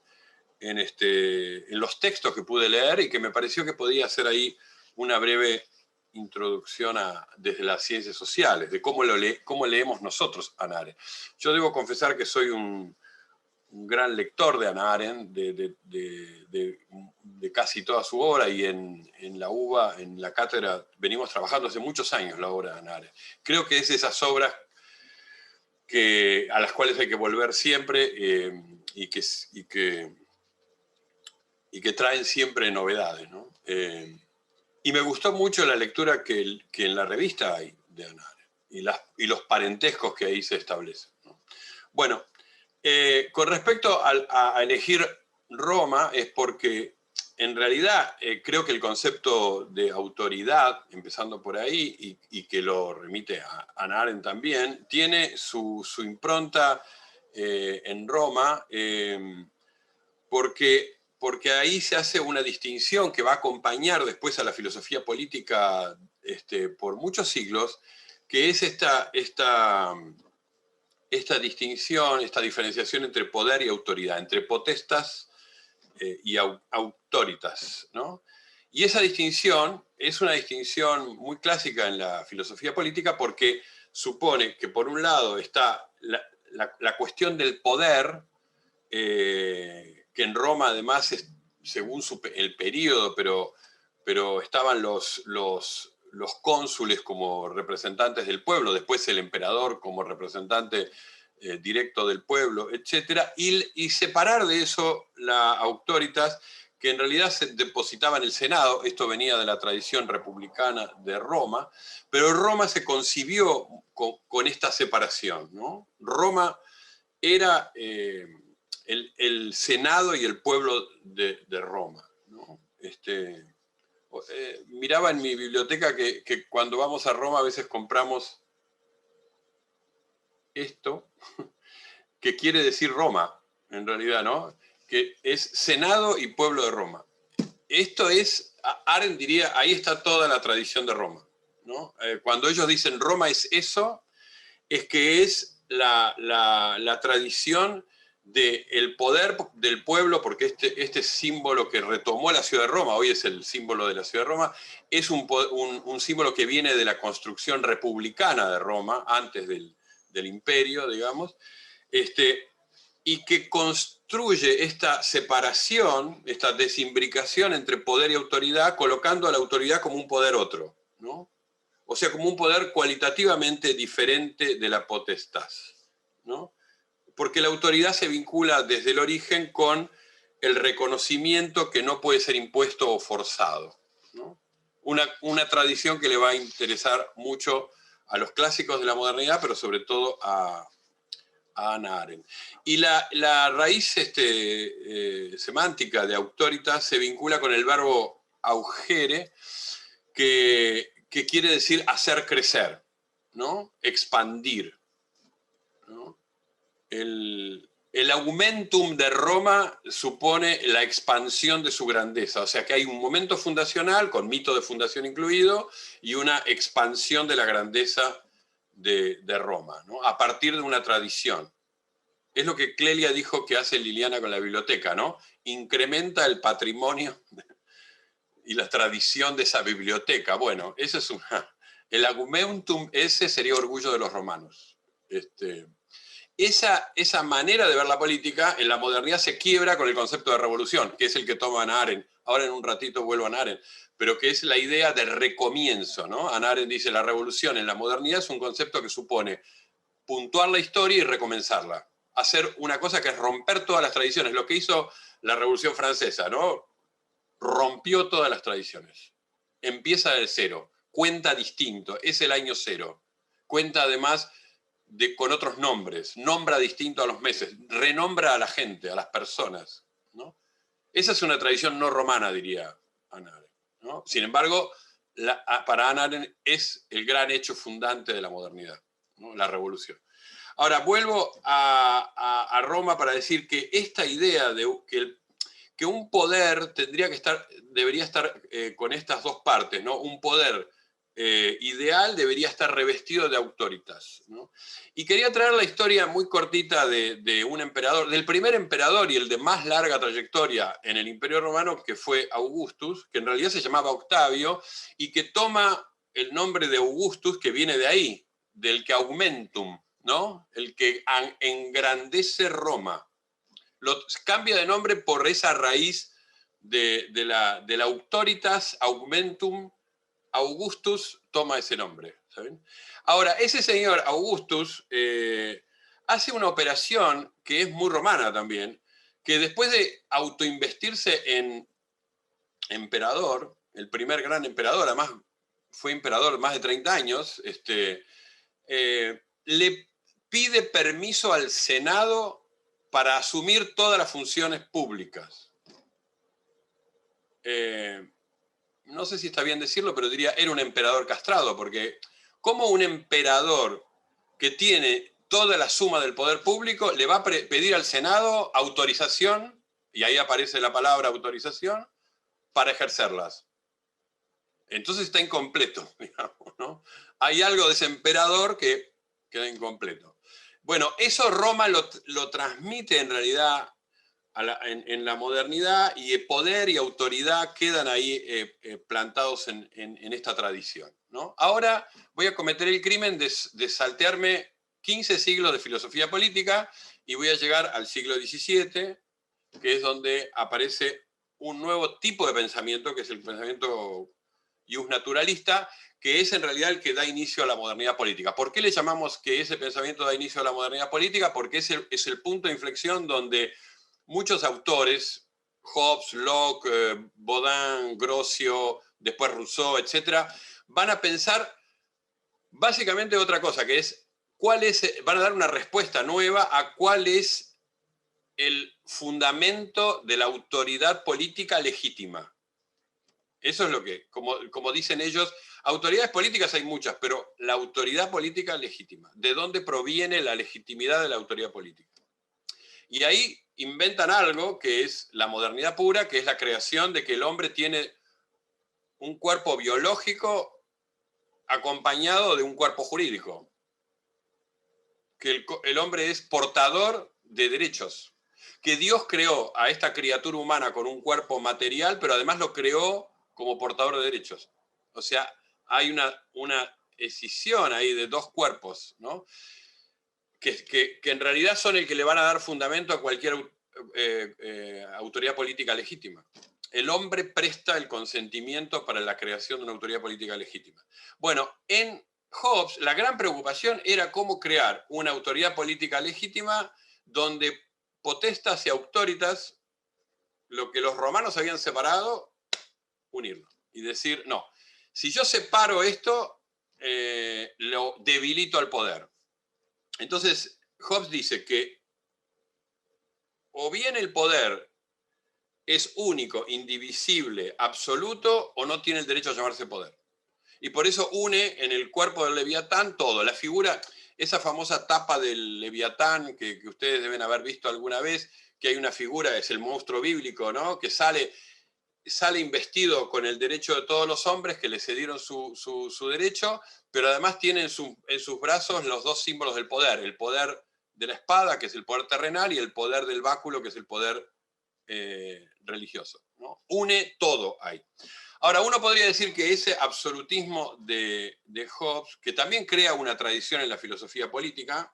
los textos que pude leer, y que me pareció que podía hacer ahí una breve introducción desde las ciencias sociales, de cómo leemos nosotros a Hannah Arendt. Yo debo confesar que soy un gran lector de Hannah Arendt, de casi toda su obra, y en la UBA, en la cátedra, venimos trabajando hace muchos años la obra de Hannah Arendt. Creo que es de esas obras a las cuales hay que volver siempre y que traen siempre novedades, ¿no? Y me gustó mucho la lectura que en la revista hay de Hannah Arendt y los parentescos que ahí se establecen, ¿no? Bueno, con respecto a elegir Roma, es porque en realidad creo que el concepto de autoridad, empezando por ahí, y que lo remite a Hannah Arendt también, tiene su impronta en Roma, porque ahí se hace una distinción que va a acompañar después a la filosofía política por muchos siglos, que es esta distinción, esta diferenciación entre poder y autoridad, entre potestas y autoritas, ¿no? Y esa distinción es una distinción muy clásica en la filosofía política, porque supone que por un lado está la cuestión del poder, que en Roma además, según el periodo, pero estaban los cónsules como representantes del pueblo, después el emperador como representante directo del pueblo, etc. Y separar de eso la autoritas, que en realidad se depositaba en el Senado. Esto venía de la tradición republicana de Roma, pero Roma se concibió con esta separación, ¿no? Roma era el Senado y el pueblo de Roma, ¿no? Miraba en mi biblioteca que cuando vamos a Roma a veces compramos esto, que quiere decir Roma, en realidad, ¿no? Que es Senado y pueblo de Roma. Esto es, Arendt diría, ahí está toda la tradición de Roma, ¿no? Cuando ellos dicen Roma es eso, es que es la tradición del poder del pueblo, porque este símbolo que retomó la ciudad de Roma, hoy es el símbolo de la ciudad de Roma, es un símbolo que viene de la construcción republicana de Roma, antes del imperio, digamos, y que construye esta separación, esta desimbricación entre poder y autoridad, colocando a la autoridad como un poder otro, ¿no? O sea, como un poder cualitativamente diferente de la potestad, ¿no? Porque la autoridad se vincula desde el origen con el reconocimiento que no puede ser impuesto o forzado, ¿no? Una tradición que le va a interesar mucho a los clásicos de la modernidad, pero sobre todo a a Hannah Arendt. Y la raíz semántica de autoritas se vincula con el verbo augere, que quiere decir hacer crecer, ¿no? Expandir, ¿no? El aumentum de Roma supone la expansión de su grandeza, o sea que hay un momento fundacional, con mito de fundación incluido, y una expansión de la grandeza de Roma, ¿no? A partir de una tradición. Es lo que Clelia dijo que hace Liliana con la biblioteca, ¿no? Incrementa el patrimonio y la tradición de esa biblioteca. Bueno, ese es el aumentum, ese sería orgullo de los romanos. Esa manera de ver la política en la modernidad se quiebra con el concepto de revolución, que es el que toma Hannah Arendt. Ahora en un ratito vuelvo a Hannah Arendt, pero que es la idea del recomienzo, ¿no? Hannah Arendt dice, la revolución en la modernidad es un concepto que supone puntuar la historia y recomenzarla. Hacer una cosa que es romper todas las tradiciones, lo que hizo la Revolución Francesa, ¿no? Rompió todas las tradiciones. Empieza de cero, cuenta distinto, es el año cero. Cuenta además con otros nombres, nombra distinto a los meses, renombra a la gente, a las personas, ¿no? Esa es una tradición no romana, diría Hannah Arendt, ¿no? Sin embargo, para Hannah Arendt es el gran hecho fundante de la modernidad, ¿no? La revolución. Ahora, vuelvo a Roma para decir que esta idea de que un poder debería estar con estas dos partes, ¿no? Un poder ideal debería estar revestido de autoritas, ¿no? Y quería traer la historia muy cortita de un emperador, del primer emperador y el de más larga trayectoria en el Imperio Romano, que fue Augustus, que en realidad se llamaba Octavio, y que toma el nombre de Augustus, que viene de ahí, del que aumentum, ¿no? El que engrandece Roma. Cambia de nombre por esa raíz de la autoritas, aumentum. Augustus toma ese nombre, ¿saben? Ahora, ese señor Augustus hace una operación que es muy romana también, que después de autoinvestirse en emperador, el primer gran emperador, además fue emperador más de 30 años, le pide permiso al Senado para asumir todas las funciones públicas. No sé si está bien decirlo, pero diría, era un emperador castrado, porque ¿cómo un emperador que tiene toda la suma del poder público le va a pedir al Senado autorización, y ahí aparece la palabra autorización, para ejercerlas? Entonces está incompleto, digamos, ¿no? Hay algo de ese emperador que queda incompleto. Bueno, eso Roma lo transmite en realidad en la modernidad, y el poder y autoridad quedan ahí plantados en esta tradición, ¿no? Ahora voy a cometer el crimen de saltearme 15 siglos de filosofía política y voy a llegar al siglo XVII, que es donde aparece un nuevo tipo de pensamiento, que es el pensamiento justnaturalista, que es en realidad el que da inicio a la modernidad política. ¿Por qué le llamamos que ese pensamiento da inicio a la modernidad política? Porque es el punto de inflexión donde muchos autores, Hobbes, Locke, Baudin, Grocio, después Rousseau, etc., van a pensar básicamente otra cosa, que es van a dar una respuesta nueva a cuál es el fundamento de la autoridad política legítima. Eso es lo que, como dicen ellos, autoridades políticas hay muchas, pero la autoridad política legítima. ¿De dónde proviene la legitimidad de la autoridad política? Y ahí inventan algo que es la modernidad pura, que es la creación de que el hombre tiene un cuerpo biológico acompañado de un cuerpo jurídico. Que el hombre es portador de derechos. Que Dios creó a esta criatura humana con un cuerpo material, pero además lo creó como portador de derechos. O sea, hay una escisión ahí de dos cuerpos, ¿no? Que en realidad son el que le van a dar fundamento a cualquier autoridad política legítima. El hombre presta el consentimiento para la creación de una autoridad política legítima. Bueno, en Hobbes la gran preocupación era cómo crear una autoridad política legítima donde potestas y autoritas, lo que los romanos habían separado, unirlo. Y decir, no, si yo separo esto, lo debilito al poder. Entonces, Hobbes dice que o bien el poder es único, indivisible, absoluto, o no tiene el derecho a llamarse poder. Y por eso une en el cuerpo del Leviatán todo. La figura, esa famosa tapa del Leviatán que ustedes deben haber visto alguna vez, que hay una figura, es el monstruo bíblico, ¿no? Que sale investido con el derecho de todos los hombres que le cedieron su derecho, pero además tiene en sus brazos los dos símbolos del poder: el poder de la espada, que es el poder terrenal, y el poder del báculo, que es el poder religioso, ¿no? Une todo ahí. Ahora, uno podría decir que ese absolutismo de Hobbes, que también crea una tradición en la filosofía política,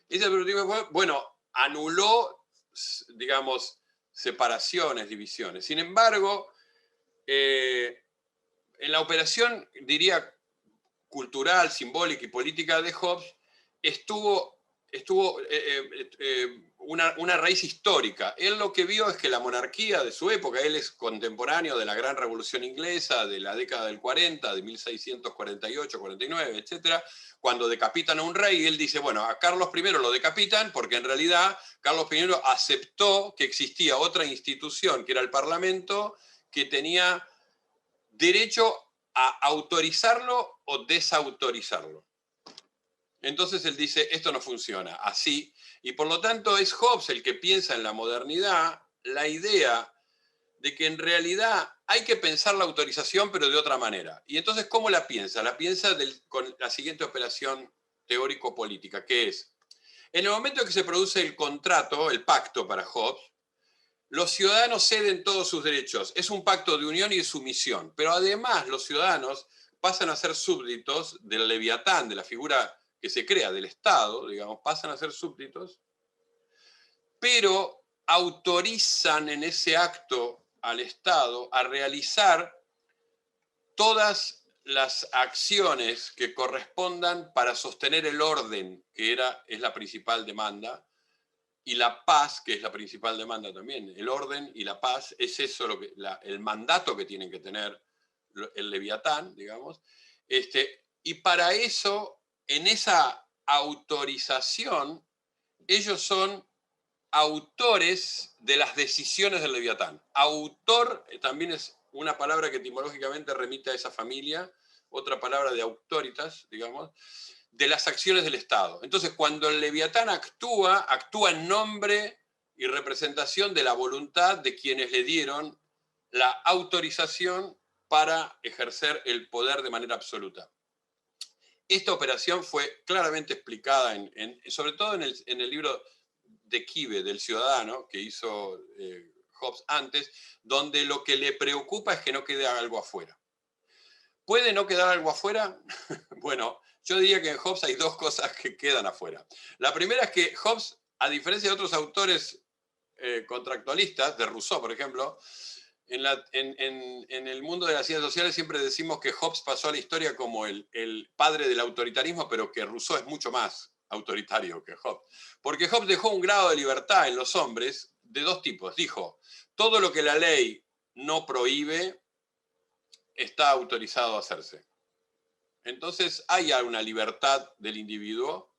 ese absolutismo, bueno, anuló, digamos, separaciones, divisiones. Sin embargo, en la operación, diría, cultural, simbólica y política de Hobbes, estuvo una raíz histórica. Él lo que vio es que la monarquía de su época, él es contemporáneo de la gran revolución inglesa, de la década del 40, de 1648, 49, etc., cuando decapitan a un rey, él dice, bueno, a Carlos I lo decapitan porque en realidad Carlos I aceptó que existía otra institución, que era el Parlamento, que tenía derecho a autorizarlo o desautorizarlo. Entonces él dice, esto no funciona así, y por lo tanto es Hobbes el que piensa en la modernidad la idea de que en realidad hay que pensar la autorización, pero de otra manera. Y entonces, ¿cómo la piensa? La piensa con la siguiente operación teórico-política, que es, en el momento en que se produce el contrato, el pacto para Hobbes, los ciudadanos ceden todos sus derechos. Es un pacto de unión y de sumisión, pero además los ciudadanos pasan a ser súbditos del Leviatán, de la figura que se crea del Estado, digamos, pasan a ser súbditos, pero autorizan en ese acto al Estado a realizar todas las acciones que correspondan para sostener el orden, que es la principal demanda, y la paz, que es la principal demanda también. El orden y la paz es eso el mandato que tienen que tener el Leviatán, digamos. Y para eso, en esa autorización, ellos son autores de las decisiones del Leviatán. Autor también es una palabra que etimológicamente remite a esa familia, otra palabra de autoritas, digamos, de las acciones del Estado. Entonces, cuando el Leviatán actúa en nombre y representación de la voluntad de quienes le dieron la autorización para ejercer el poder de manera absoluta. Esta operación fue claramente explicada, sobre todo en el libro de Quive, del Ciudadano, que hizo Hobbes antes, donde lo que le preocupa es que no quede algo afuera. ¿Puede no quedar algo afuera? Bueno, yo diría que en Hobbes hay dos cosas que quedan afuera. La primera es que Hobbes, a diferencia de otros autores contractualistas, de Rousseau, por ejemplo, en el mundo de las ciencias sociales siempre decimos que Hobbes pasó a la historia como el padre del autoritarismo, pero que Rousseau es mucho más autoritario que Hobbes. Porque Hobbes dejó un grado de libertad en los hombres de dos tipos. Dijo, todo lo que la ley no prohíbe está autorizado a hacerse. Entonces hay una libertad del individuo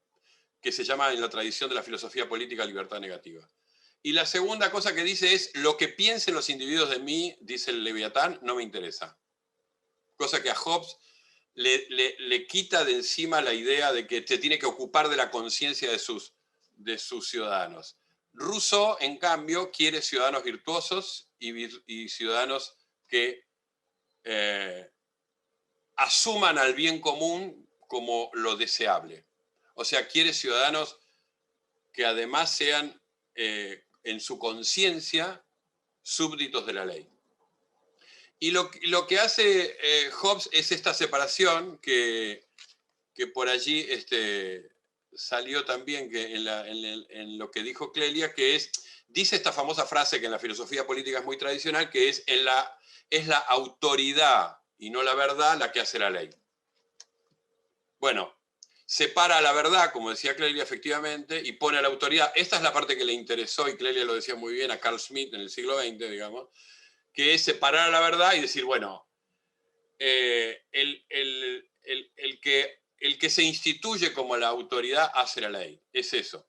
que se llama en la tradición de la filosofía política libertad negativa. Y la segunda cosa que dice es, lo que piensen los individuos de mí, dice el Leviatán, no me interesa. Cosa que a Hobbes le quita de encima la idea de que se tiene que ocupar de la conciencia de sus ciudadanos. Rousseau, en cambio, quiere ciudadanos virtuosos y ciudadanos que asuman al bien común como lo deseable. O sea, quiere ciudadanos que además sean, en su conciencia, súbditos de la ley. Y lo que hace Hobbes es esta separación que por allí salió también en lo que dijo Clelia, que dice esta famosa frase que en la filosofía política es muy tradicional, que es la autoridad y no la verdad la que hace la ley. Bueno, separa la verdad, como decía Clelia efectivamente, y pone a la autoridad. Esta es la parte que le interesó, y Clelia lo decía muy bien, a Carl Schmitt en el siglo XX, digamos, que es separar a la verdad y decir, bueno, el que que se instituye como la autoridad hace la ley. Es eso.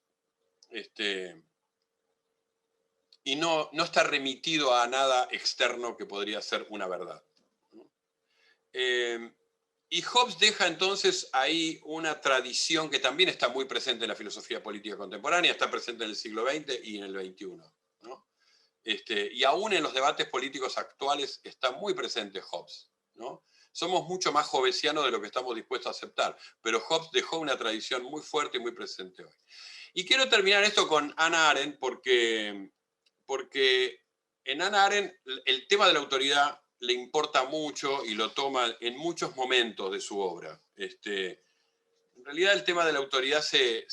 Y no está remitido a nada externo que podría ser una verdad. Y Hobbes deja entonces ahí una tradición que también está muy presente en la filosofía política contemporánea, está presente en el siglo XX y en el XXI, ¿no? Y aún en los debates políticos actuales está muy presente Hobbes, ¿no? Somos mucho más hobbesianos de lo que estamos dispuestos a aceptar, pero Hobbes dejó una tradición muy fuerte y muy presente hoy. Y quiero terminar esto con Hannah Arendt porque en Hannah Arendt el tema de la autoridad le importa mucho y lo toma en muchos momentos de su obra. En realidad el tema de la autoridad se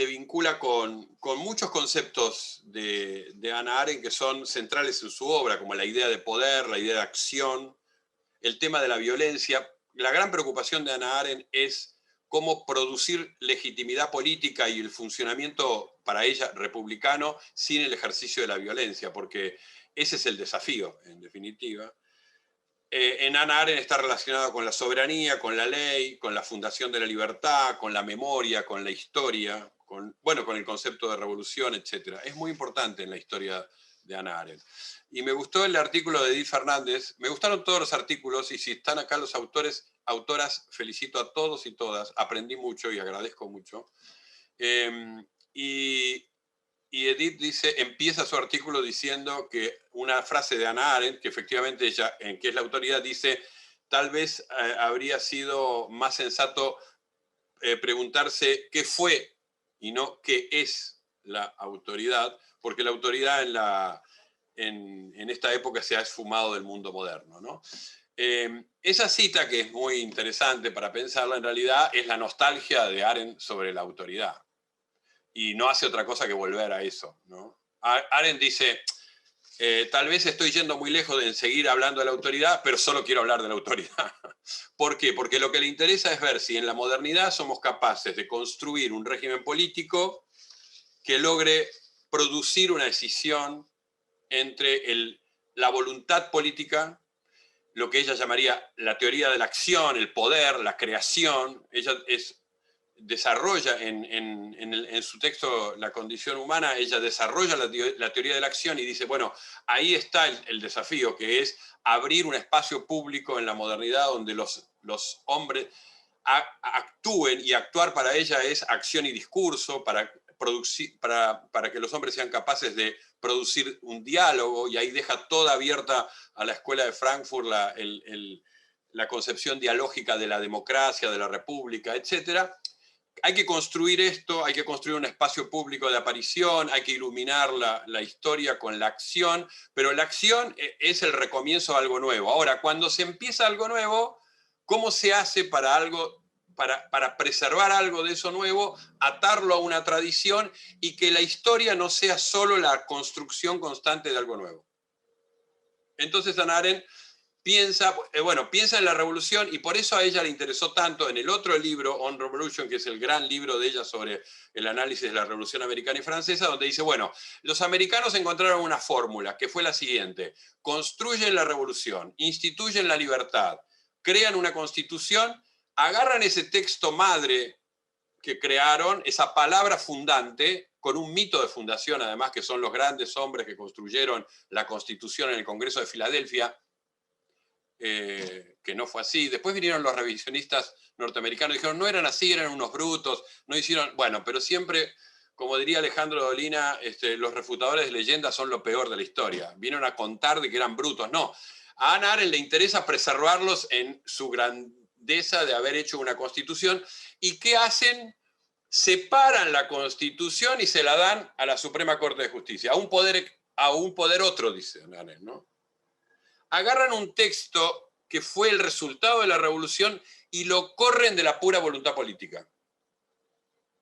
vincula con muchos conceptos de Hannah Arendt que son centrales en su obra, como la idea de poder, la idea de acción, el tema de la violencia. La gran preocupación de Hannah Arendt es cómo producir legitimidad política y el funcionamiento, para ella, republicano, sin el ejercicio de la violencia, porque ese es el desafío, en definitiva. En Hannah Arendt está relacionado con la soberanía, con la ley, con la fundación de la libertad, con la memoria, con la historia, con el concepto de revolución, etc. Es muy importante en la historia de Hannah Arendt. Y me gustó el artículo de Edith Fernández, me gustaron todos los artículos, y si están acá los autoras, felicito a todos y todas, aprendí mucho y agradezco mucho. Y Edith empieza su artículo diciendo que una frase de Hannah Arendt, que efectivamente ella, en que es la autoridad, dice, tal vez habría sido más sensato preguntarse qué fue y no qué es la autoridad, porque la autoridad en esta época se ha esfumado del mundo moderno, ¿no? Esa cita, que es muy interesante para pensarla, en realidad es la nostalgia de Arendt sobre la autoridad. Y no hace otra cosa que volver a eso, ¿no? Arendt dice, tal vez estoy yendo muy lejos de seguir hablando de la autoridad, pero solo quiero hablar de la autoridad. ¿Por qué? Porque lo que le interesa es ver si en la modernidad somos capaces de construir un régimen político que logre producir una decisión entre la voluntad política, lo que ella llamaría la teoría de la acción, el poder, la creación. Ella desarrolla en su texto La condición humana, ella desarrolla la teoría de la acción y dice, bueno, ahí está el desafío, que es abrir un espacio público en la modernidad donde los hombres actúen, y actuar para ella es acción y discurso, para que los hombres sean capaces de producir un diálogo, y ahí deja toda abierta a la escuela de Frankfurt la concepción dialógica de la democracia, de la república, etc. Hay que construir esto, hay que construir un espacio público de aparición, hay que iluminar la historia con la acción, pero la acción es el recomienzo de algo nuevo. Ahora, cuando se empieza algo nuevo, ¿cómo se hace para preservar algo de eso nuevo, atarlo a una tradición y que la historia no sea solo la construcción constante de algo nuevo? Entonces Hannah Arendt piensa en la revolución, y por eso a ella le interesó tanto en el otro libro, On Revolution, que es el gran libro de ella sobre el análisis de la Revolución Americana y Francesa, donde dice, bueno, los americanos encontraron una fórmula que fue la siguiente: construyen la revolución, instituyen la libertad, crean una constitución, agarran ese texto madre que crearon, esa palabra fundante, con un mito de fundación además, que son los grandes hombres que construyeron la Constitución en el Congreso de Filadelfia, que no fue así. Después vinieron los revisionistas norteamericanos y dijeron, no eran así, eran unos brutos, no hicieron... Bueno, pero siempre, como diría Alejandro Dolina, los refutadores de leyendas son lo peor de la historia. Vinieron a contar de que eran brutos. No, a Hannah Arendt le interesa preservarlos en su grandeza de haber hecho una constitución. ¿Y qué hacen? Separan la constitución y se la dan a la Suprema Corte de Justicia, a un poder otro, dice Hannah Arendt, ¿no? Agarran un texto que fue el resultado de la revolución y lo corren de la pura voluntad política.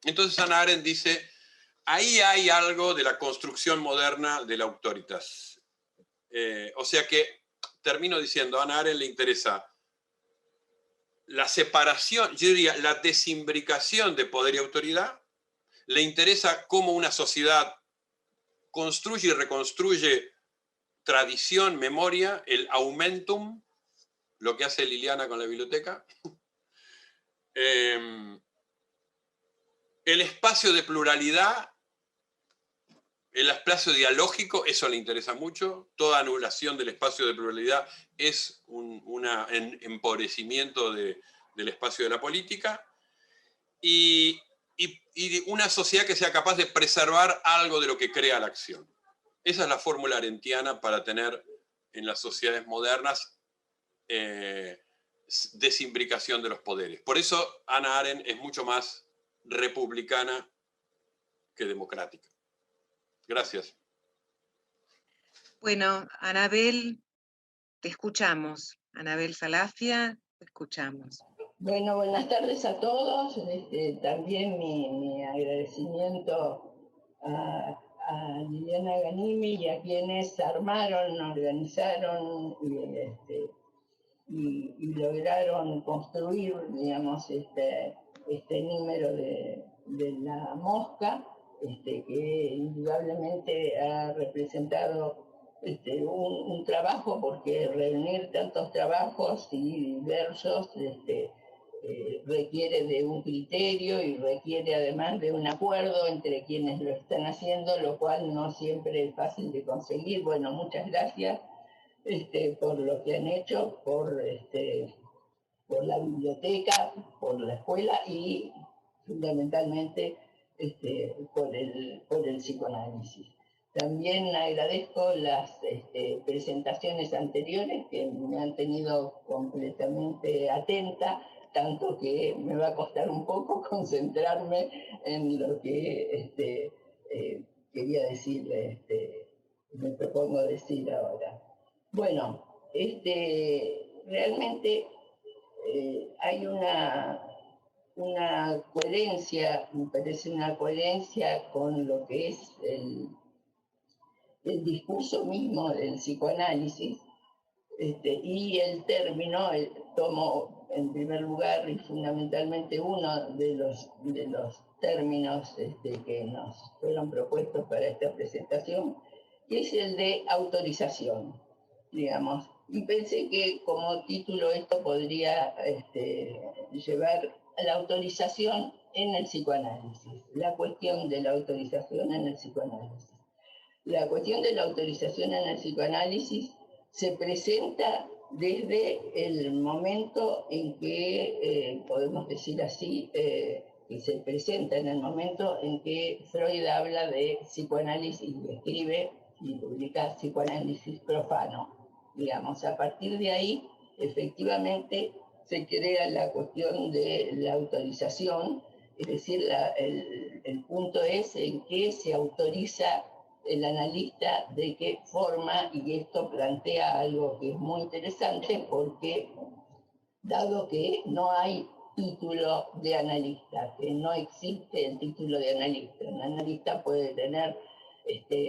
Entonces Hannah Arendt dice, ahí hay algo de la construcción moderna de la autoritas. O sea que, termino diciendo, a Hannah Arendt le interesa la separación, yo diría la desimbricación de poder y autoridad, le interesa cómo una sociedad construye y reconstruye tradición, memoria, el aumentum, lo que hace Liliana con la biblioteca, El espacio de pluralidad, el espacio dialógico, eso le interesa mucho. Toda anulación del espacio de pluralidad es un empobrecimiento del espacio de la política. Y una sociedad que sea capaz de preservar algo de lo que crea la acción. Esa es la fórmula arendtiana para tener en las sociedades modernas desimbricación de los poderes. Por eso Hannah Arendt es mucho más republicana que democrática. Gracias. Bueno, Anabel, te escuchamos. Anabel Salafia, te escuchamos. Bueno, buenas tardes a todos. También mi agradecimiento a Liliana Ghanimi y a quienes armaron, organizaron y lograron construir, digamos, este número de La Mosca, que indudablemente ha representado un trabajo, porque reunir tantos trabajos y diversos requiere de un criterio y requiere además de un acuerdo entre quienes lo están haciendo, lo cual no siempre es fácil de conseguir. Bueno, muchas gracias por lo que han hecho, por la biblioteca, por la escuela y fundamentalmente por el psicoanálisis. También agradezco las presentaciones anteriores, que me han tenido completamente atenta, tanto que me va a costar un poco concentrarme en lo que quería decir, me propongo decir ahora. Bueno, realmente hay una coherencia, me parece una coherencia con lo que es el discurso mismo del psicoanálisis, y el término, tomo en primer lugar y fundamentalmente uno de los términos que nos fueron propuestos para esta presentación, que es el de autorización, digamos. Y pensé que como título esto podría llevar a la autorización en el psicoanálisis, la cuestión de la autorización en el psicoanálisis. La cuestión de la autorización en el psicoanálisis se presenta desde el momento en que, podemos decir así, que se presenta en el momento en que Freud habla de psicoanálisis y escribe y publica psicoanálisis profano. Digamos, a partir de ahí, efectivamente, se crea la cuestión de la autorización, es decir, el punto es en que se autoriza el analista, de qué forma, y esto plantea algo que es muy interesante, porque dado que no hay título de analista, que no existe el título de analista, un analista puede tener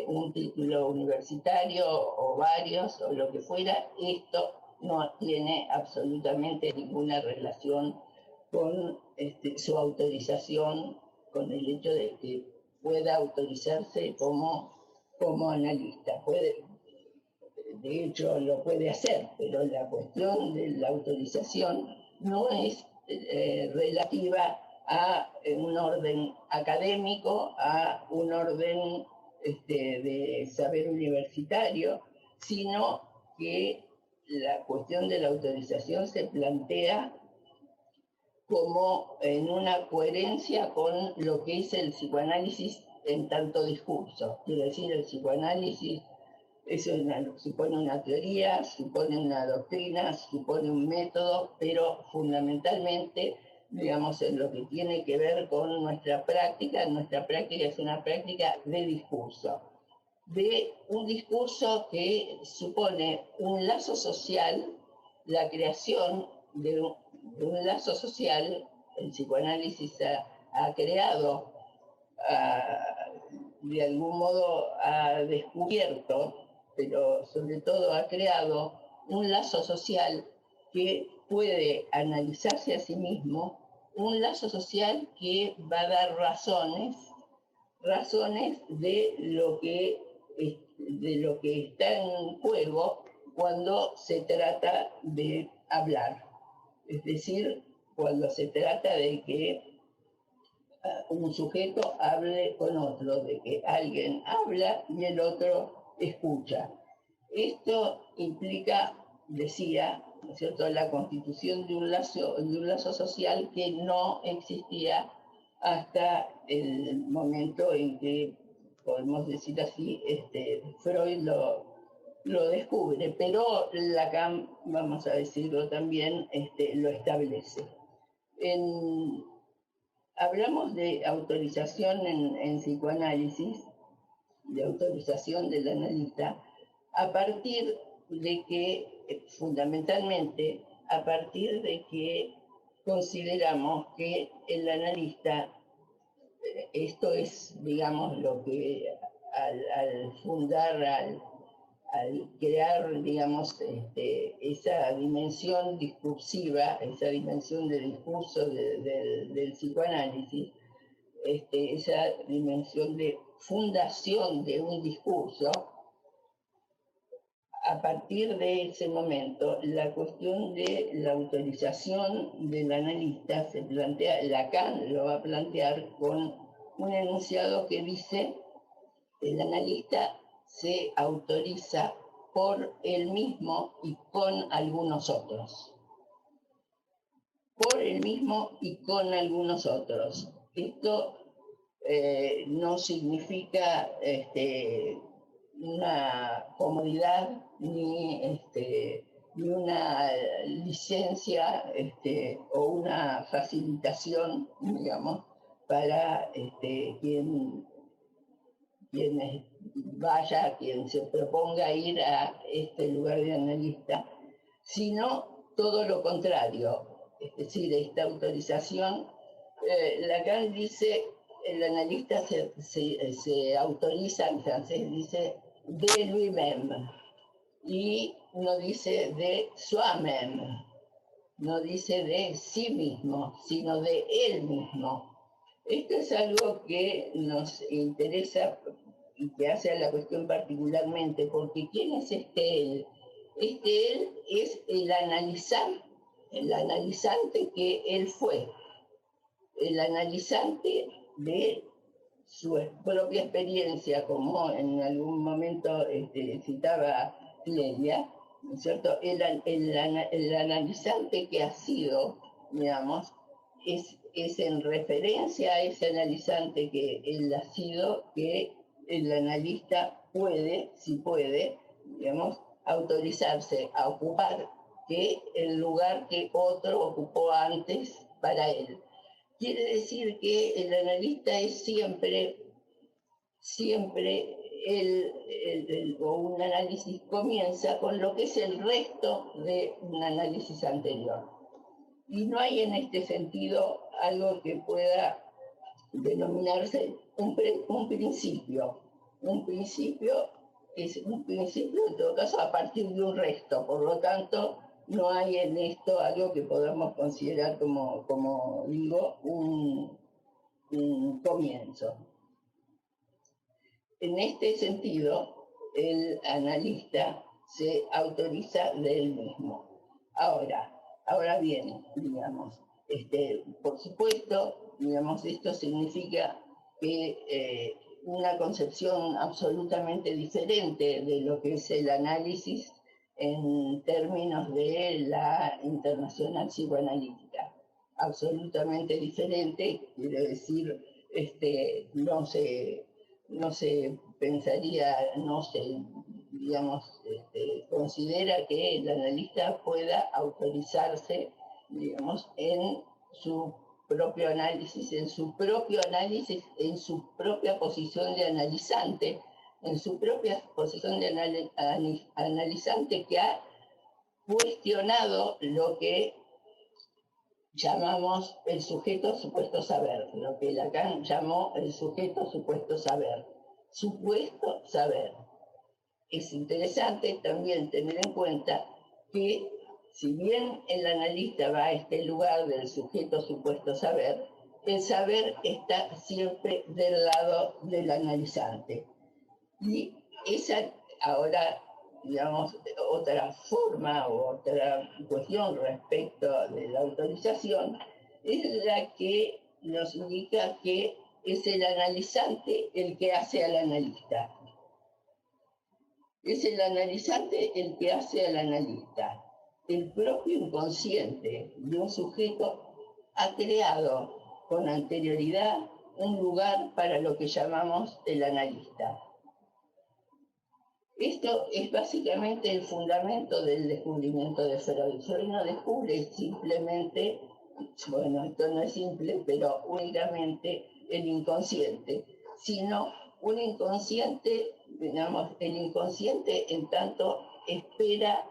un título universitario o varios o lo que fuera, esto no tiene absolutamente ninguna relación con su autorización, con el hecho de que pueda autorizarse como analista. De hecho, lo puede hacer, pero la cuestión de la autorización no es relativa a un orden académico, a un orden de saber universitario, sino que la cuestión de la autorización se plantea como en una coherencia con lo que es el psicoanálisis en tanto discurso. Quiero decir, el psicoanálisis supone una teoría, supone una doctrina, supone un método, pero fundamentalmente, digamos, en lo que tiene que ver con nuestra práctica es una práctica de discurso. De un discurso que supone un lazo social, la creación de un lazo social. El psicoanálisis ha creado, de algún modo ha descubierto, pero sobre todo ha creado un lazo social que puede analizarse a sí mismo, un lazo social que va a dar razones de lo que está en juego cuando se trata de hablar. Es decir, cuando se trata de que un sujeto hable con otro, de que alguien habla y el otro escucha. Esto implica, decía, ¿no es cierto?, la constitución de un lazo social que no existía hasta el momento en que, podemos decir así, Freud lo descubre, pero Lacan, vamos a decirlo también, lo establece. Hablamos de autorización en psicoanálisis, de autorización del analista, a partir de que, fundamentalmente, a partir de que consideramos que el analista, esto es, digamos, lo que al fundar, al crear, digamos, esa dimensión discursiva, esa dimensión de discurso del psicoanálisis, esa dimensión de fundación de un discurso, a partir de ese momento, la cuestión de la autorización del analista se plantea, Lacan lo va a plantear con un enunciado que dice: el analista se autoriza por él mismo y con algunos otros. Por él mismo y con algunos otros. Esto no significa una comodidad ni una licencia o una facilitación, digamos, para quien vaya, quien se proponga ir a este lugar de analista, sino todo lo contrario. Es decir, esta autorización, Lacan dice, el analista se autoriza, en francés dice, de lui-même, y no dice de soi-même, no dice de sí mismo, sino de él mismo. Esto es algo que nos interesa y que hace a la cuestión particularmente, porque ¿quién es este él? Este él es el analizante que él fue, el analizante de su propia experiencia, como en algún momento citaba Clelia, ¿no es cierto? El analizante que ha sido, digamos, es en referencia a ese analizante que él ha sido, que el analista puede, si puede, digamos, autorizarse a ocupar que el lugar que otro ocupó antes para él. Quiere decir que el analista es siempre o un análisis comienza con lo que es el resto de un análisis anterior. Y no hay en este sentido algo que pueda denominarse un principio. Un principio es un principio, en todo caso, a partir de un resto. Por lo tanto, no hay en esto algo que podamos considerar como digo, un comienzo. En este sentido, el analista se autoriza de él mismo. Ahora bien, digamos, por supuesto, digamos, esto significa que una concepción absolutamente diferente de lo que es el análisis en términos de la internacional psicoanalítica. Absolutamente diferente, quiere decir, no se pensaría, digamos, considera que el analista pueda autorizarse, digamos, en su propio análisis, en su propia posición de analizante, en su propia posición de analizante que ha cuestionado lo que llamamos el sujeto supuesto saber, lo que Lacan llamó el sujeto supuesto saber. Supuesto saber. Es interesante también tener en cuenta que si bien el analista va a este lugar del sujeto supuesto saber, el saber está siempre del lado del analizante. Y ahora digamos, otra forma o otra cuestión respecto de la autorización, es la que nos indica que es el analizante el que hace al analista. Es el analizante el que hace al analista. El propio inconsciente de un sujeto ha creado con anterioridad un lugar para lo que llamamos el analista. Esto es básicamente el fundamento del descubrimiento de Freud. Freud no descubre simplemente, bueno, esto no es simple, pero únicamente el inconsciente, sino un inconsciente, digamos, el inconsciente en tanto espera,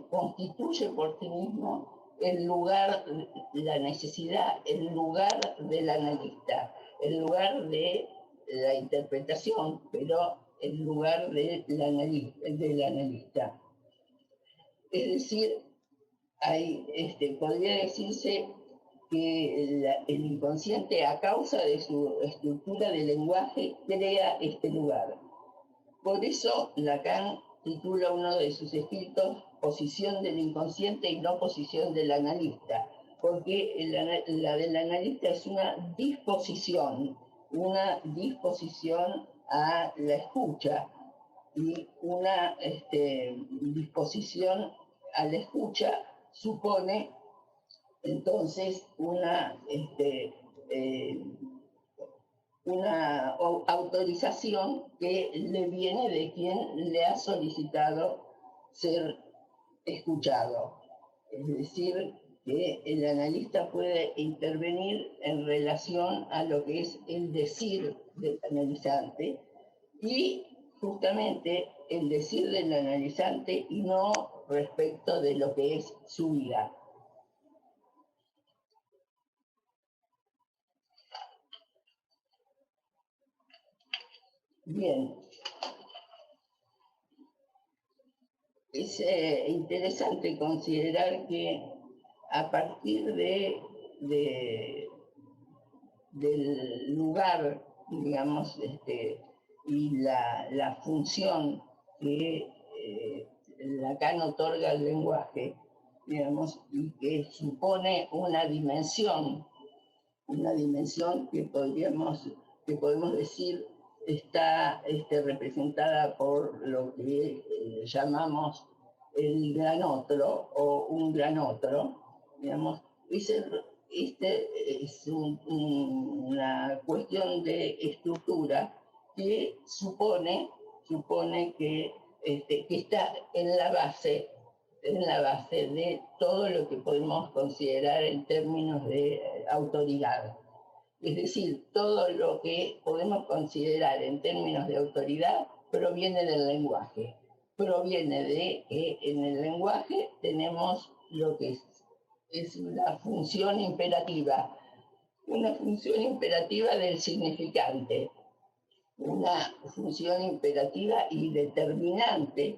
constituye por sí mismo el lugar, la necesidad, el lugar del analista, el lugar de la interpretación, pero el lugar del analista. Es decir, podría decirse que el inconsciente, a causa de su estructura de lenguaje, crea este lugar. Por eso Lacan titula uno de sus escritos Posición del inconsciente y no posición del analista, porque la del analista es una disposición a la escucha, y una disposición a la escucha supone entonces una autorización que le viene de quien le ha solicitado ser escuchado. Es decir, que el analista puede intervenir en relación a lo que es el decir del analizante, y justamente el decir del analizante y no respecto de lo que es su vida. Bien. Es interesante considerar que a partir del lugar, digamos, y la función que Lacan otorga al lenguaje, digamos, y que supone una dimensión que podemos decir está representada por lo que llamamos el gran otro o un gran otro, digamos. Es una cuestión de estructura que supone que está en la base de todo lo que podemos considerar en términos de autoridad. Es decir, todo lo que podemos considerar en términos de autoridad proviene del lenguaje. Proviene de que en el lenguaje tenemos lo que es la función imperativa, una función imperativa del significante, una función imperativa y determinante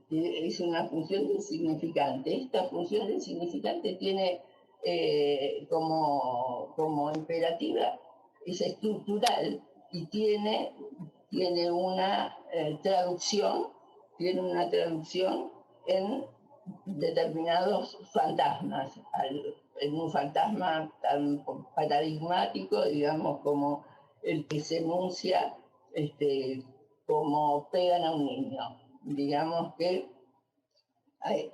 es una función del significante. Esta función del significante tiene como imperativa, es estructural y tiene una traducción en determinados fantasmas, en un fantasma tan paradigmático, digamos, como el que se enuncia como pegan a un niño. Digamos que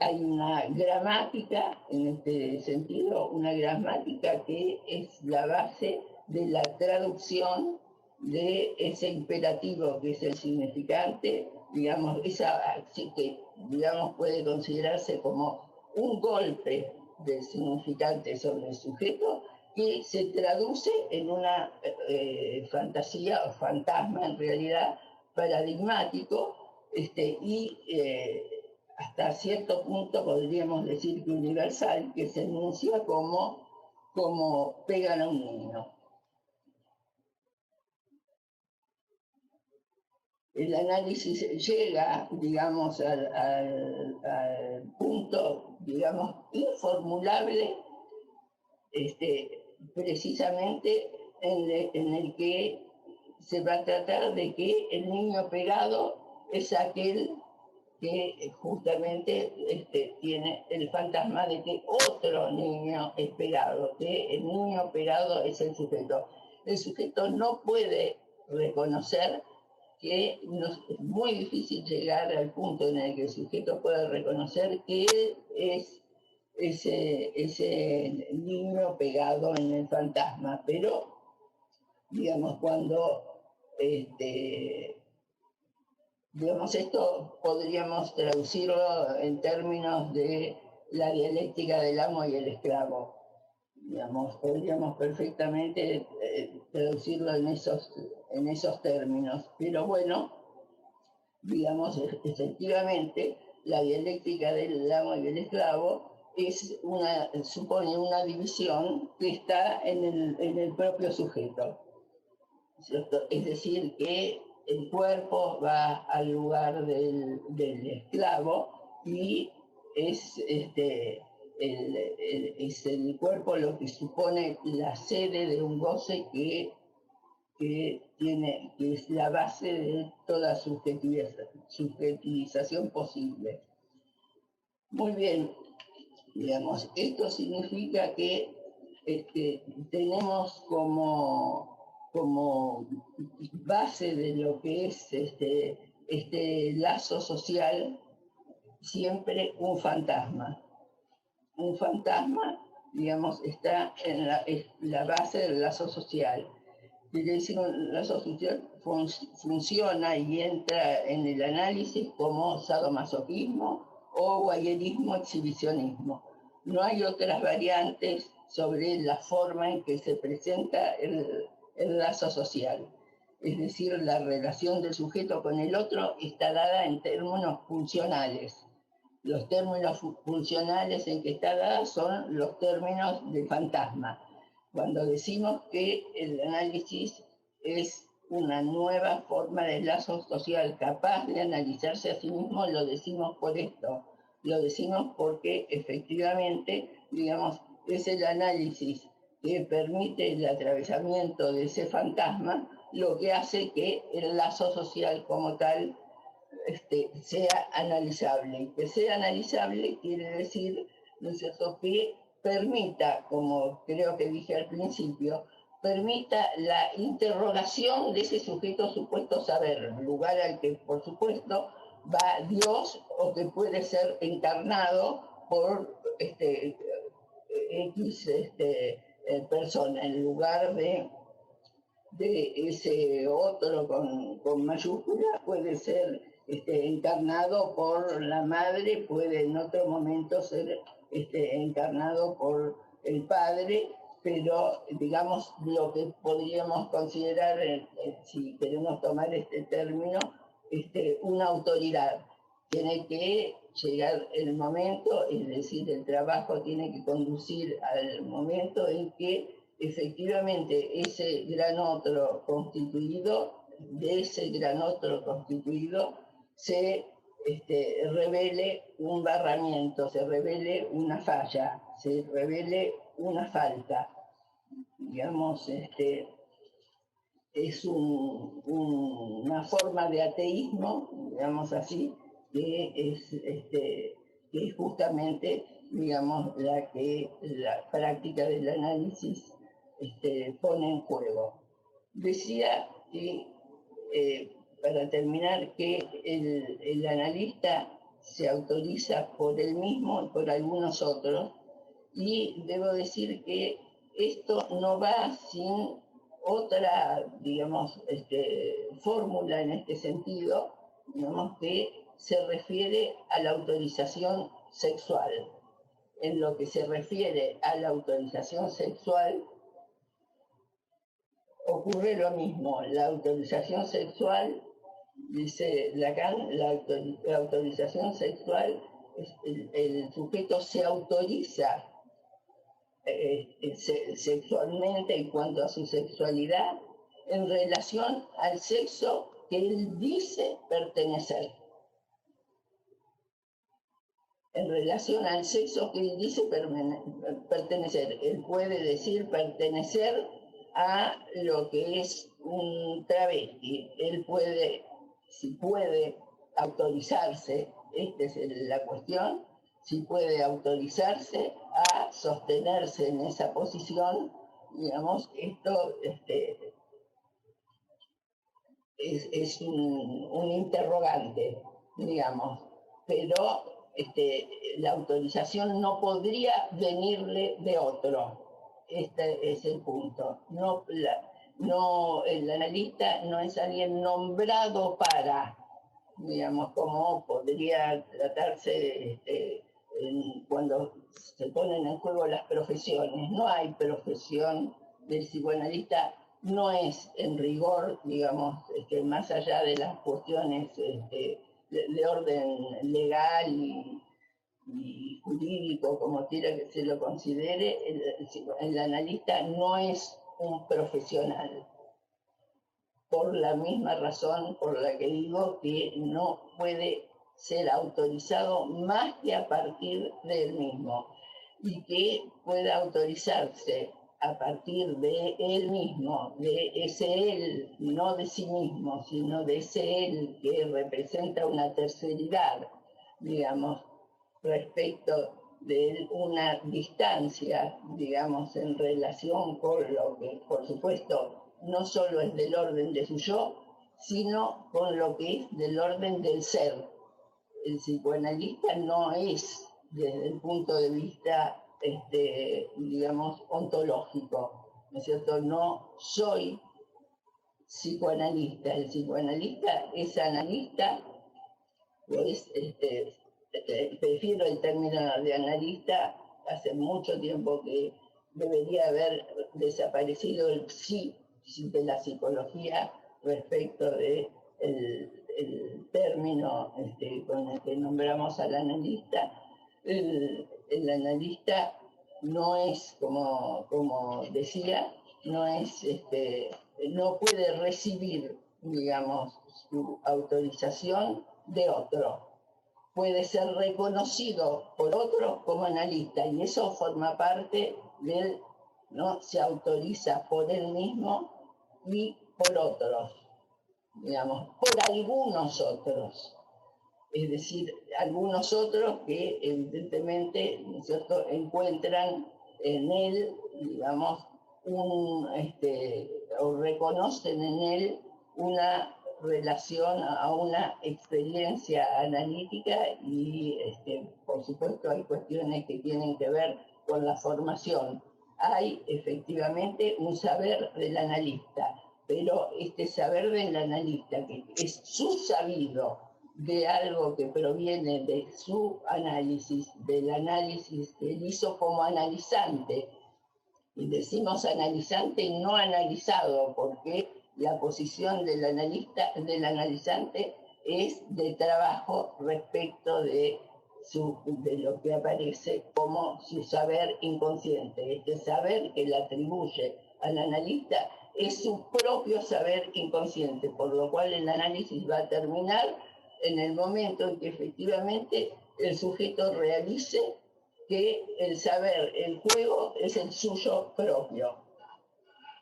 hay una gramática, en este sentido, una gramática que es la base de la traducción de ese imperativo que es el significante, digamos, que digamos, puede considerarse como un golpe del significante sobre el sujeto que se traduce en una fantasía o fantasma, en realidad, paradigmático, y hasta cierto punto podríamos decir que universal, que se enuncia como pegan a un niño. El análisis llega, digamos, al punto, digamos, informulable, precisamente en el que se va a tratar de que el niño pegado es aquel que justamente tiene el fantasma de que otro niño es pegado, que el niño pegado es el sujeto. El sujeto no puede reconocer que es muy difícil llegar al punto en el que el sujeto pueda reconocer que él es ese niño pegado en el fantasma, pero digamos cuando digamos, esto podríamos traducirlo en términos de la dialéctica del amo y el esclavo. Digamos, podríamos perfectamente traducirlo en esos términos. Pero bueno, digamos, efectivamente, la dialéctica del amo y el esclavo supone una división que está en el propio sujeto, ¿cierto? Es decir, que el cuerpo va al lugar del esclavo y es el cuerpo lo que supone la sede de un goce que es la base de toda subjetivización posible. Muy bien, digamos, esto significa que tenemos como base de lo que es este lazo social siempre un fantasma. Un fantasma, digamos, está en la base del lazo social. Quiere decir, un lazo social funciona y entra en el análisis como sadomasoquismo o voyerismo, exhibicionismo. No hay otras variantes sobre la forma en que se presenta el lazo social. Es decir, la relación del sujeto con el otro está dada en términos funcionales. Los términos funcionales en que está dada son los términos de fantasma. Cuando decimos que el análisis es una nueva forma de lazo social capaz de analizarse a sí mismo, lo decimos por esto. Lo decimos porque efectivamente, digamos, es el análisis que permite el atravesamiento de ese fantasma lo que hace que el lazo social como tal sea analizable. Y que sea analizable quiere decir, ¿no es cierto?, que permita, como creo que dije al principio, permita la interrogación de ese sujeto supuesto saber, lugar al que, por supuesto, va Dios o que puede ser encarnado por X persona, en lugar de ese otro con mayúscula, puede ser encarnado por la madre, puede en otro momento ser encarnado por el padre, pero digamos lo que podríamos considerar, si queremos tomar este término, una autoridad. Tiene que llegar el momento, es decir, el trabajo tiene que conducir al momento en que efectivamente ese gran otro constituido, de ese gran otro constituido, se revele un barramiento, se revele una falla, se revele una falta. Digamos, es una forma de ateísmo, digamos así, que es justamente, digamos, la que la práctica del análisis pone en juego. Decía que, para terminar, que el analista se autoriza por él mismo y por algunos otros, y debo decir que esto no va sin otra, digamos, fórmula en este sentido, digamos, que se refiere a la autorización sexual. En lo que se refiere a la autorización sexual, ocurre lo mismo. La autorización sexual, dice Lacan, la autorización sexual, el sujeto se autoriza sexualmente en cuanto a su sexualidad en relación al sexo que él dice pertenecer. En relación al sexo que él dice pertenecer. Él puede decir pertenecer a lo que es un travesti. Él puede, si puede, autorizarse, esta es la cuestión, si puede autorizarse a sostenerse en esa posición, digamos, esto es un interrogante, digamos, pero la autorización no podría venirle de otro. Este es el punto. El analista no es alguien nombrado para, digamos, como podría tratarse cuando se ponen en juego las profesiones. No hay profesión del psicoanalista, no es en rigor, digamos, más allá de las cuestiones de orden legal y jurídico, como quiera que se lo considere, el analista no es un profesional. Por la misma razón por la que digo que no puede ser autorizado más que a partir del mismo, y que pueda autorizarse a partir de él mismo, de ese él, no de sí mismo, sino de ese él que representa una terceridad, digamos, respecto de una distancia, digamos, en relación con lo que, por supuesto, no solo es del orden de su yo, sino con lo que es del orden del ser. El psicoanalista no es, desde el punto de vista, digamos, ontológico, ¿no es cierto? No soy psicoanalista. El psicoanalista es analista, pues, prefiero el término de analista, hace mucho tiempo que debería haber desaparecido el psi de la psicología respecto de el término con el que nombramos al analista. El analista no es, como decía, no es, no puede recibir, digamos, su autorización de otro. Puede ser reconocido por otro como analista, y eso forma parte del, ¿no? Se autoriza por él mismo y por otros, digamos, por algunos otros. Es decir, algunos otros que evidentemente, ¿no es cierto?, encuentran en él, digamos, o reconocen en él una relación a una experiencia analítica y, por supuesto, hay cuestiones que tienen que ver con la formación. Hay efectivamente un saber del analista, pero este saber del analista, que es su sabido de algo que proviene de su análisis, del análisis que él hizo como analizante, y decimos analizante y no analizado, porque la posición del analista, del analizante, es de trabajo respecto de lo que aparece como su saber inconsciente. Este saber que le atribuye al analista es su propio saber inconsciente, por lo cual el análisis va a terminar en el momento en que efectivamente el sujeto realice que el saber, el juego, es el suyo propio.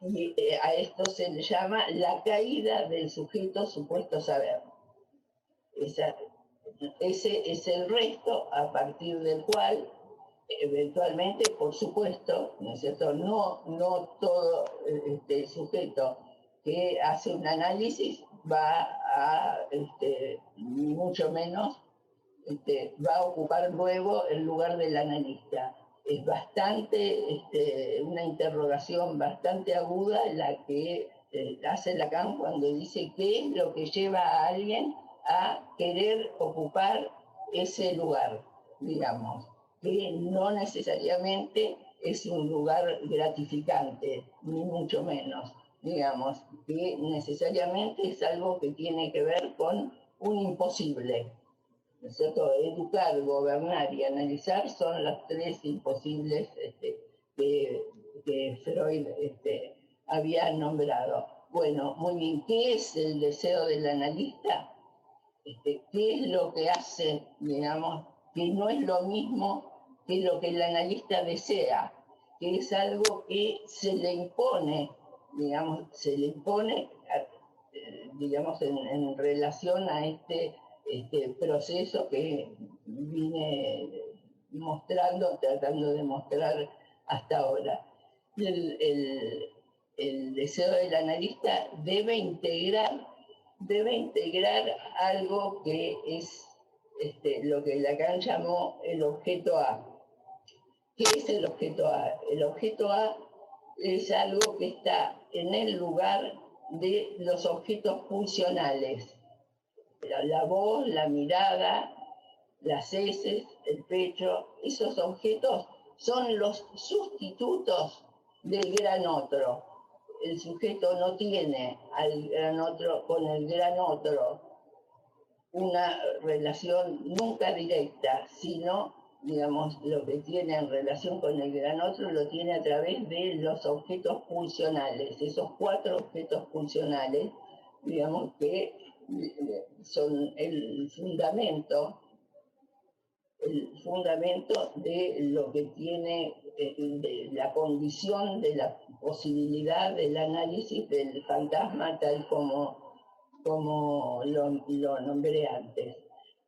Y a esto se le llama la caída del sujeto supuesto saber. Ese es el resto a partir del cual, eventualmente, por supuesto, ¿no es cierto?, no todo sujeto que hace un análisis va a, ni mucho menos, va a ocupar luego el lugar del analista. Es bastante, una interrogación bastante aguda la que hace Lacan cuando dice qué es lo que lleva a alguien a querer ocupar ese lugar, digamos, que no necesariamente es un lugar gratificante, ni mucho menos, digamos, que necesariamente es algo que tiene que ver con un imposible. ¿No es cierto? Educar, gobernar y analizar son los tres imposibles que Freud había nombrado. Bueno, muy bien, ¿qué es el deseo del analista? ¿Qué es lo que hace, digamos, que no es lo mismo que lo que el analista desea? Que es algo que se le impone, digamos, digamos, en relación a proceso que vine tratando de mostrar hasta ahora. El deseo del analista debe integrar algo que es lo que Lacan llamó el objeto A. ¿Qué es el objeto A? El objeto A es algo que está en el lugar de los objetos pulsionales. La voz, la mirada, las heces, el pecho, esos objetos son los sustitutos del gran otro. El sujeto no tiene al gran otro, con el gran otro, una relación nunca directa, sino, digamos, lo que tiene en relación con el gran otro lo tiene a través de los objetos pulsionales, esos 4 objetos pulsionales, digamos, que son el fundamento de lo que tiene, de la condición, de la posibilidad del análisis del fantasma tal como lo nombré antes.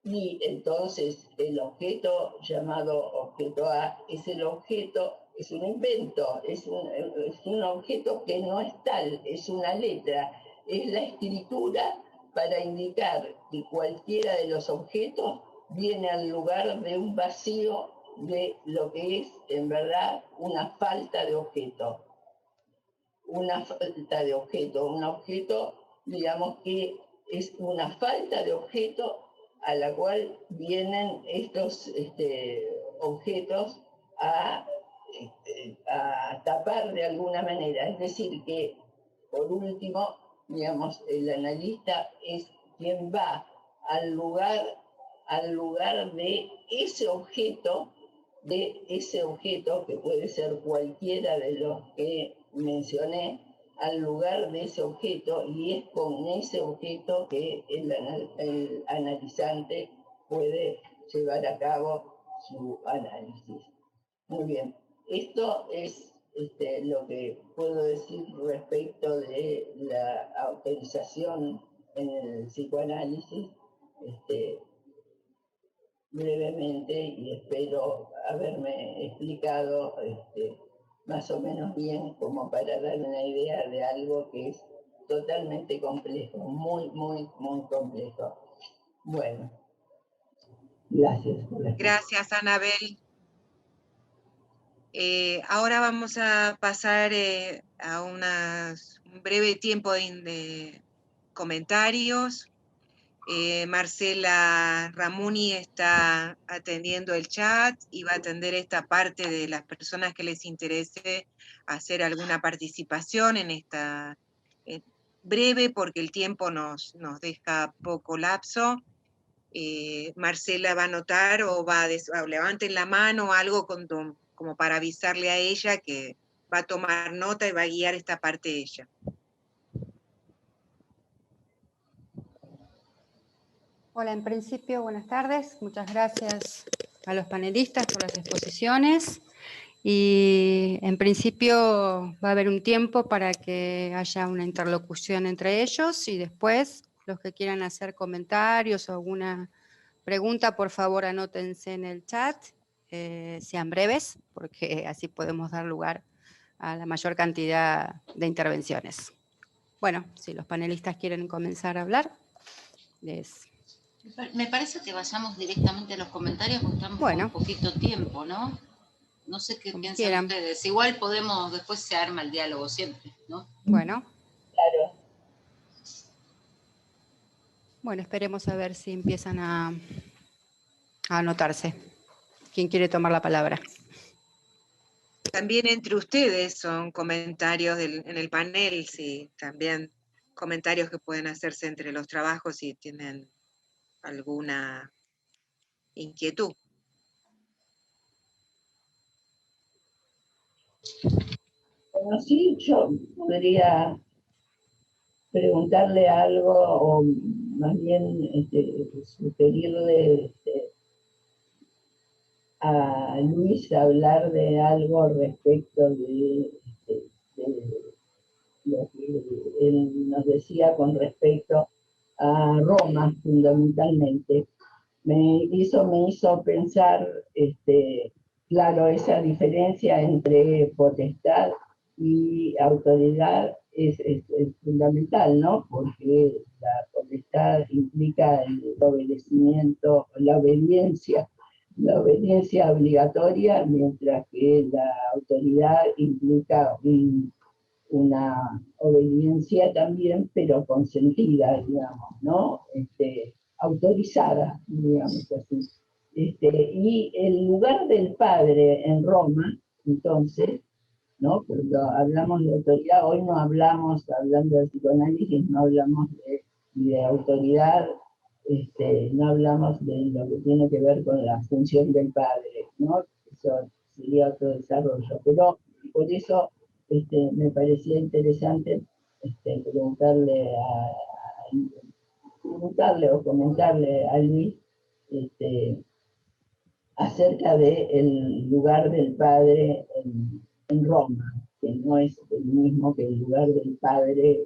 Y entonces el objeto llamado objeto A es el objeto, es un invento, es un objeto que no es tal, es una letra, es la escritura para indicar que cualquiera de los objetos viene al lugar de un vacío de lo que es en verdad una falta de objeto. Una falta de objeto, un objeto, digamos, que es una falta de objeto a la cual vienen estos objetos a tapar de alguna manera. Es decir, que por último, digamos, el analista es quien va al lugar de ese objeto, que puede ser cualquiera de los que mencioné, al lugar de ese objeto, y es con ese objeto que el analizante puede llevar a cabo su análisis. Muy bien, esto es lo que puedo decir respecto de la autorización en el psicoanálisis, brevemente, y espero haberme explicado más o menos bien, como para dar una idea de algo que es totalmente complejo, muy, muy, muy complejo. Bueno, gracias por la Gracias, Anabel. Ahora vamos a pasar a un breve tiempo de comentarios. Marcela Ramuni está atendiendo el chat y va a atender esta parte de las personas que les interese hacer alguna participación en esta breve, porque el tiempo nos deja poco lapso. Marcela va a anotar o levanten la mano o algo como para avisarle a ella que va a tomar nota y va a guiar esta parte ella. Hola, en principio, buenas tardes. Muchas gracias a los panelistas por las exposiciones. Y en principio va a haber un tiempo para que haya una interlocución entre ellos y después los que quieran hacer comentarios o alguna pregunta, por favor anótense en el chat, sean breves, porque así podemos dar lugar a la mayor cantidad de intervenciones. Bueno, si los panelistas quieren comenzar a hablar, Me parece que vayamos directamente a los comentarios porque estamos con poquito tiempo, ¿no? No sé qué piensan ustedes. Igual después se arma el diálogo siempre, ¿no? Bueno. Claro. Bueno, esperemos a ver si empiezan a anotarse. ¿Quién quiere tomar la palabra? También entre ustedes son comentarios en el panel, sí, también comentarios que pueden hacerse entre los trabajos si tienen alguna inquietud. Bueno, sí, yo podría preguntarle algo, o más bien sugerirle a Luis hablar de algo respecto de lo que él nos decía con respecto a Roma fundamentalmente. Me hizo pensar, claro, esa diferencia entre potestad y autoridad es fundamental, ¿no? Porque la potestad implica el obedecimiento, la obediencia obligatoria, mientras que la autoridad implica una obediencia también, pero consentida, digamos, ¿no? Autorizada, digamos así. Y el lugar del padre en Roma, entonces, ¿no? Cuando hablamos de autoridad, hoy no hablamos, hablando de psicoanálisis, no hablamos de autoridad, no hablamos de lo que tiene que ver con la función del padre, ¿no? Eso sería otro desarrollo, pero por eso me parecía interesante preguntarle o comentarle a Luis acerca del lugar del padre en Roma, que no es el mismo que el lugar del padre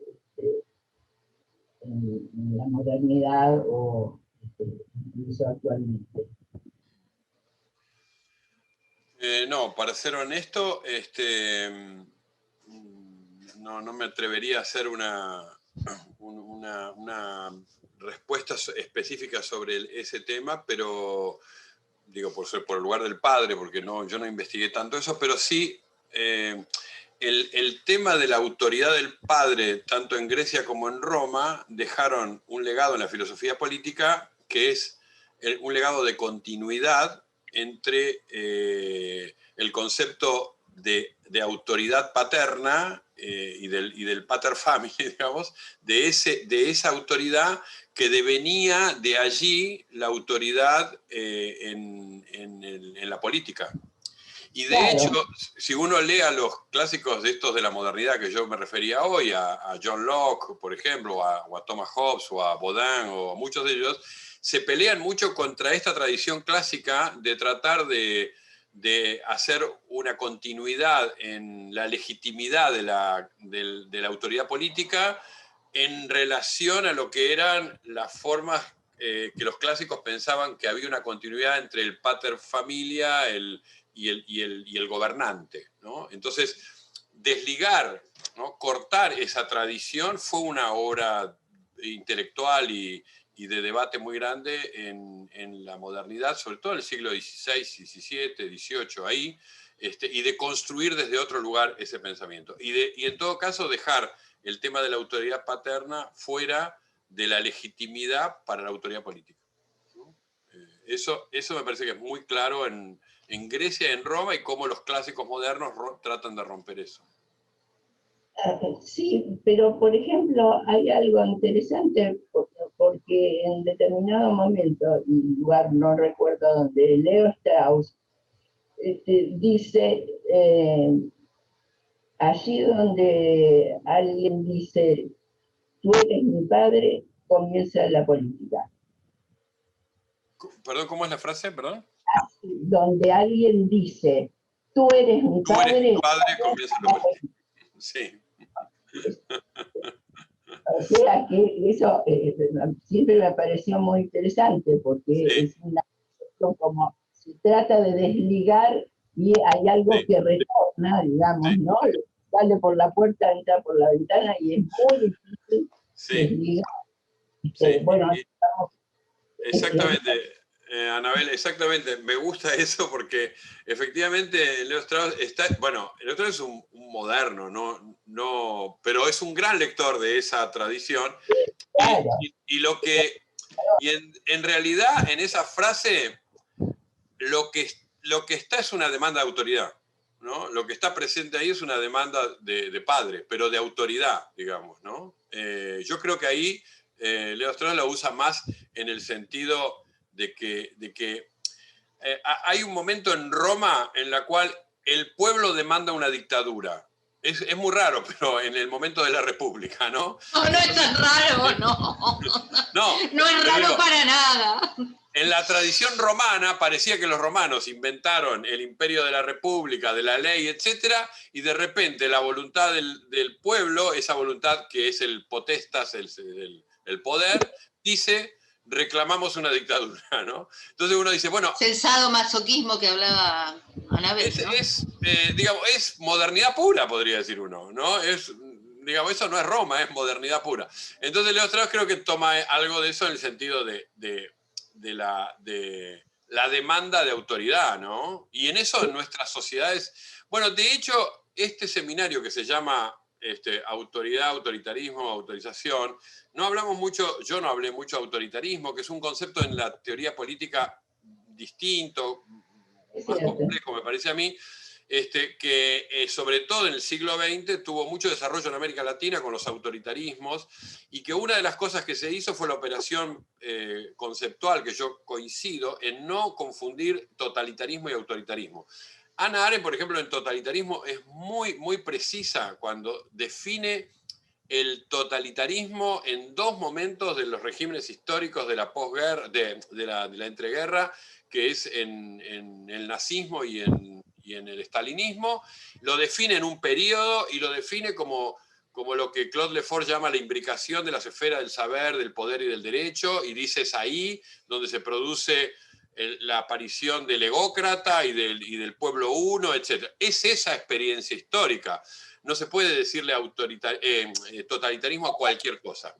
en la modernidad o incluso actualmente. No, para ser honesto, no me atrevería a hacer una respuesta específica sobre ese tema, pero digo, por el lugar del padre, porque yo no investigué tanto eso, pero sí el tema de la autoridad del padre, tanto en Grecia como en Roma, dejaron un legado en la filosofía política que es un legado de continuidad entre el concepto de autoridad paterna y del pater family, digamos, de esa autoridad que devenía de allí la autoridad en la política. Y de Claro. hecho, si uno lee a los clásicos de estos de la modernidad que yo me refería hoy, a John Locke, por ejemplo, o a Thomas Hobbes, o a Baudin, o a muchos de ellos, se pelean mucho contra esta tradición clásica de tratar de hacer una continuidad en la legitimidad de la autoridad política en relación a lo que eran las formas que los clásicos pensaban que había una continuidad entre el pater familia y el gobernante, ¿no? Entonces, desligar, ¿no? Cortar esa tradición fue una obra intelectual y de debate muy grande en la modernidad, sobre todo en el siglo XVI, XVII, XVIII, ahí, y de construir desde otro lugar ese pensamiento. Y en todo caso dejar el tema de la autoridad paterna fuera de la legitimidad para la autoridad política, ¿no? Eso me parece que es muy claro en Grecia y en Roma, y cómo los clásicos modernos tratan de romper eso. Sí, pero por ejemplo hay algo interesante porque en determinado momento, y lugar no recuerdo dónde, Leo Strauss dice, allí donde alguien dice, tú eres mi padre, comienza la política. Perdón, ¿cómo es la frase? Perdón. Donde alguien dice, tú eres mi padre, tú eres mi padre, comienza la política. Sí. O sea que eso siempre me pareció muy interesante porque Sí. es una cuestión como se trata de desligar y hay algo Sí. que retorna, digamos, Sí. ¿no? Sale por la puerta, entra por la ventana y es muy difícil Sí. desligar. Sí. Bueno, estamos, exactamente, Anabel, exactamente. Me gusta eso porque efectivamente Leo Strauss bueno, Leo Strauss es un moderno, no, pero es un gran lector de esa tradición. claro. Y en realidad en esa frase lo que está es una demanda de autoridad, ¿no? Lo que está presente ahí es una demanda de padre, pero de autoridad, digamos, ¿no? Yo creo que ahí Leo Strauss lo usa más en el sentido de que hay un momento en Roma en la cual el pueblo demanda una dictadura. Es muy raro, pero en el momento de la República, ¿no? No es tan raro, no. No es raro para nada. En la tradición romana parecía que los romanos inventaron el imperio de la república, de la ley, etcétera, y de repente la voluntad del pueblo, esa voluntad que es el potestas, el poder, dice, reclamamos una dictadura, ¿no? Entonces uno dice, bueno... Es el sadomasoquismo que hablaba Anabel, ¿no? Digamos, es modernidad pura, podría decir uno, ¿no? Digamos, eso no es Roma, es modernidad pura. Entonces Leo Strauss creo que toma algo de eso en el sentido de la demanda de autoridad, ¿no? Y en eso en nuestras sociedades... Bueno, de hecho, este seminario que se llama autoridad, autoritarismo, autorización, no hablamos mucho, yo no hablé mucho de autoritarismo, que es un concepto en la teoría política distinto, más complejo me parece a mí, que sobre todo en el siglo XX tuvo mucho desarrollo en América Latina con los autoritarismos, y que una de las cosas que se hizo fue la operación conceptual, que yo coincido, en no confundir totalitarismo y autoritarismo. Hannah Arendt, por ejemplo, en totalitarismo es muy, muy precisa cuando define el totalitarismo en dos momentos de los regímenes históricos de la posguerra, de la entreguerra, que es en el nazismo y en el stalinismo. Lo define en un periodo y lo define como lo que Claude Lefort llama la imbricación de las esferas del saber, del poder y del derecho, y dice es ahí donde se produce la aparición del egócrata y del pueblo uno, etc. Es esa experiencia histórica. No se puede decirle totalitarismo a cualquier cosa.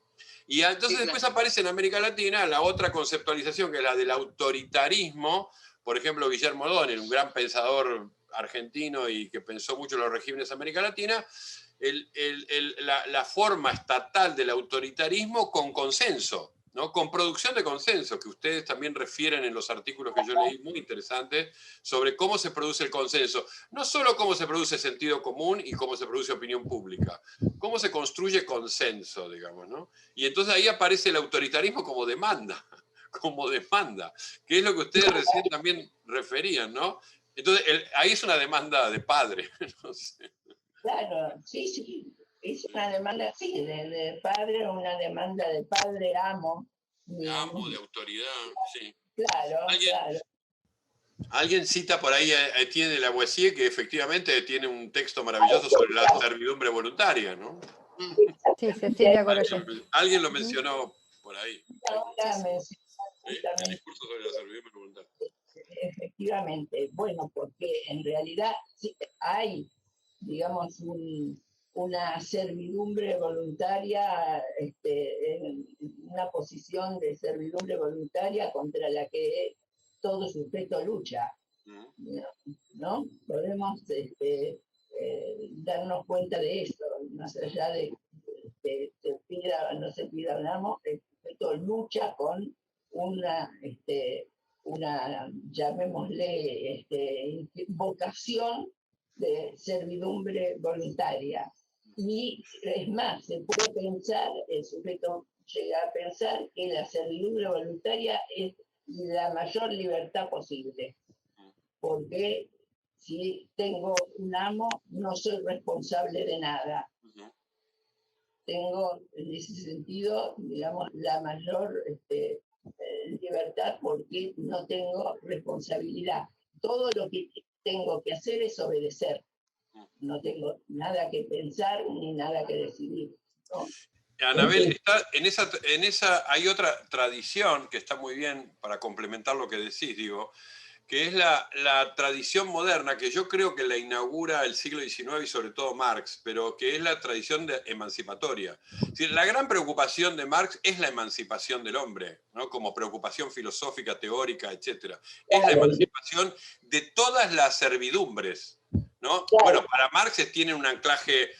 Y entonces después aparece en América Latina la otra conceptualización, que es la del autoritarismo. Por ejemplo, Guillermo O'Donnell, un gran pensador argentino y que pensó mucho en los regímenes de América Latina, la forma estatal del autoritarismo con consenso, ¿no? Con producción de consenso, que ustedes también refieren en los artículos que yo leí, muy interesantes, sobre cómo se produce el consenso. No solo cómo se produce sentido común y cómo se produce opinión pública, cómo se construye consenso, digamos, ¿no? Y entonces ahí aparece el autoritarismo como demanda, que es lo que ustedes recién también referían, ¿no? Entonces, ahí es una demanda de padre, no sé. Claro, sí. Es una demanda, sí, de padre, una demanda de padre, amo. Amo, de autoridad, sí. Claro. Alguien cita por ahí a Etienne de Lavoisier, que efectivamente tiene un texto maravilloso sobre la servidumbre voluntaria, ¿no? Sí, Cecilia Goroyer. Alguien lo mencionó por ahí. El discurso sobre la servidumbre voluntaria. Efectivamente. Bueno, porque en realidad sí, hay, digamos, una servidumbre voluntaria, una posición de servidumbre voluntaria contra la que todo sujeto lucha, ¿no? Podemos darnos cuenta de eso, más allá de que se pida o no se pida un amo, el sujeto lucha con una llamémosle, vocación de servidumbre voluntaria. Y es más, se puede pensar, el sujeto llega a pensar que la servidumbre voluntaria es la mayor libertad posible, porque si tengo un amo, no soy responsable de nada. Tengo, en ese sentido, digamos, la mayor libertad porque no tengo responsabilidad. Todo lo que tengo que hacer es obedecer. No tengo nada que pensar ni nada que decidir, ¿no? Anabel, en esa hay otra tradición que está muy bien para complementar lo que decís, digo, que es la tradición moderna, que yo creo que la inaugura el siglo XIX y sobre todo Marx, pero que es la tradición emancipatoria. Es decir, la gran preocupación de Marx es la emancipación del hombre, ¿no? Como preocupación filosófica, teórica, etc. Es la emancipación de todas las servidumbres, ¿no? Bueno, para Marx tiene un anclaje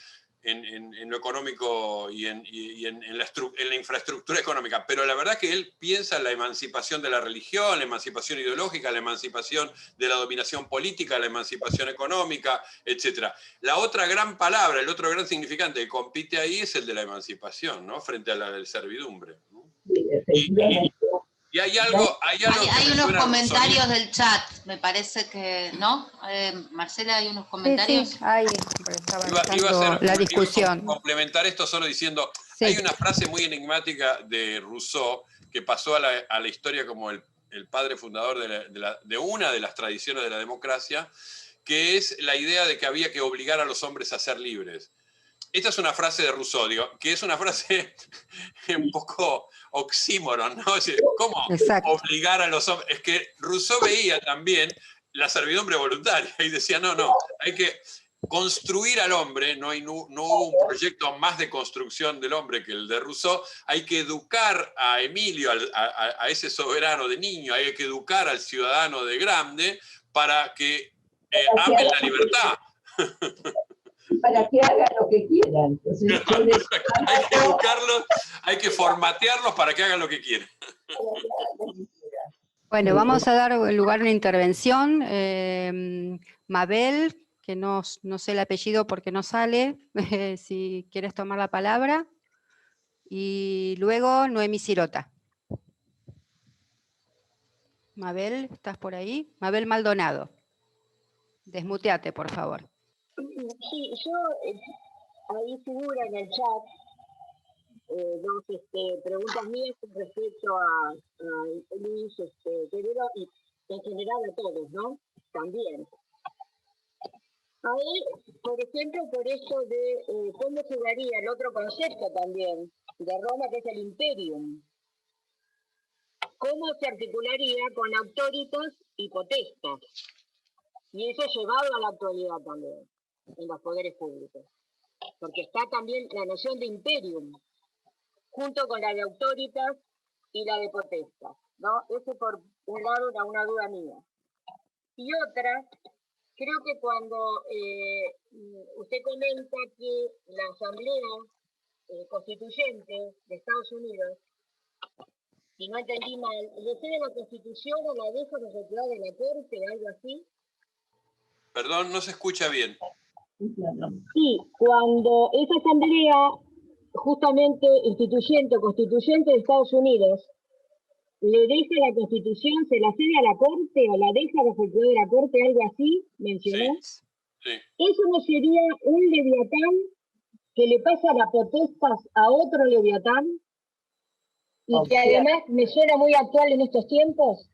en lo económico y en la infraestructura económica, pero la verdad que él piensa en la emancipación de la religión, la emancipación ideológica, la emancipación de la dominación política, la emancipación económica, etc. La otra gran palabra, el otro gran significante que compite ahí es el de la emancipación, ¿no? Frente a la del servidumbre, ¿no? Y hay unos comentarios del chat, me parece que, ¿no? Marcela, hay unos comentarios. Sí, ahí estaba la discusión. Iba a complementar esto solo diciendo, hay una frase muy enigmática de Rousseau que pasó a la historia como el padre fundador de una de las tradiciones de la democracia, que es la idea de que había que obligar a los hombres a ser libres. esta es una frase de Rousseau, digo, que es una frase un poco oxímoron, ¿no? Es decir, ¿cómo obligar a los hombres? Es que Rousseau veía también la servidumbre voluntaria y decía, no, hay que construir al hombre, no hubo un proyecto más de construcción del hombre que el de Rousseau, hay que educar a Emilio, a ese soberano de niño, hay que educar al ciudadano de grande para que amen la libertad. Para que hagan lo que quieran. Entonces, hay que educarlos, hay que formatearlos para que hagan lo que quieran. Bueno, vamos a dar lugar a una intervención. Mabel, que no sé el apellido porque no sale, si quieres tomar la palabra. Y luego Noemí Cirota. Mabel, ¿estás por ahí? Mabel Maldonado. Desmuteate, por favor. Sí, ahí figura en el chat dos preguntas mías con respecto a Luis Quevedo y en general a todos, ¿no? También. Ahí, por ejemplo, por esto de cómo jugaría el otro concepto también de Roma, que es el imperium. ¿Cómo se articularía con autoritas y potestas? Y eso llevado a la actualidad también, en los poderes públicos. Porque está también la noción de imperium, junto con la de autoritas y la de potestas, ¿no? Ese por un lado era una duda mía. Y otra, creo que cuando usted comenta que la Asamblea Constituyente de Estados Unidos, si no entendí mal, ¿le cede la Constitución o la deja reservada de la Corte o algo así? Perdón, no se escucha bien. Sí, cuando esa Asamblea justamente instituyente o constituyente de Estados Unidos le deja la Constitución, ¿se la cede a la Corte o la deja bajo el poder de la Corte, algo así, mencionó? Sí. ¿Eso no sería un leviatán que le pasa las potestas a otro leviatán? Y que además me suena muy actual en estos tiempos.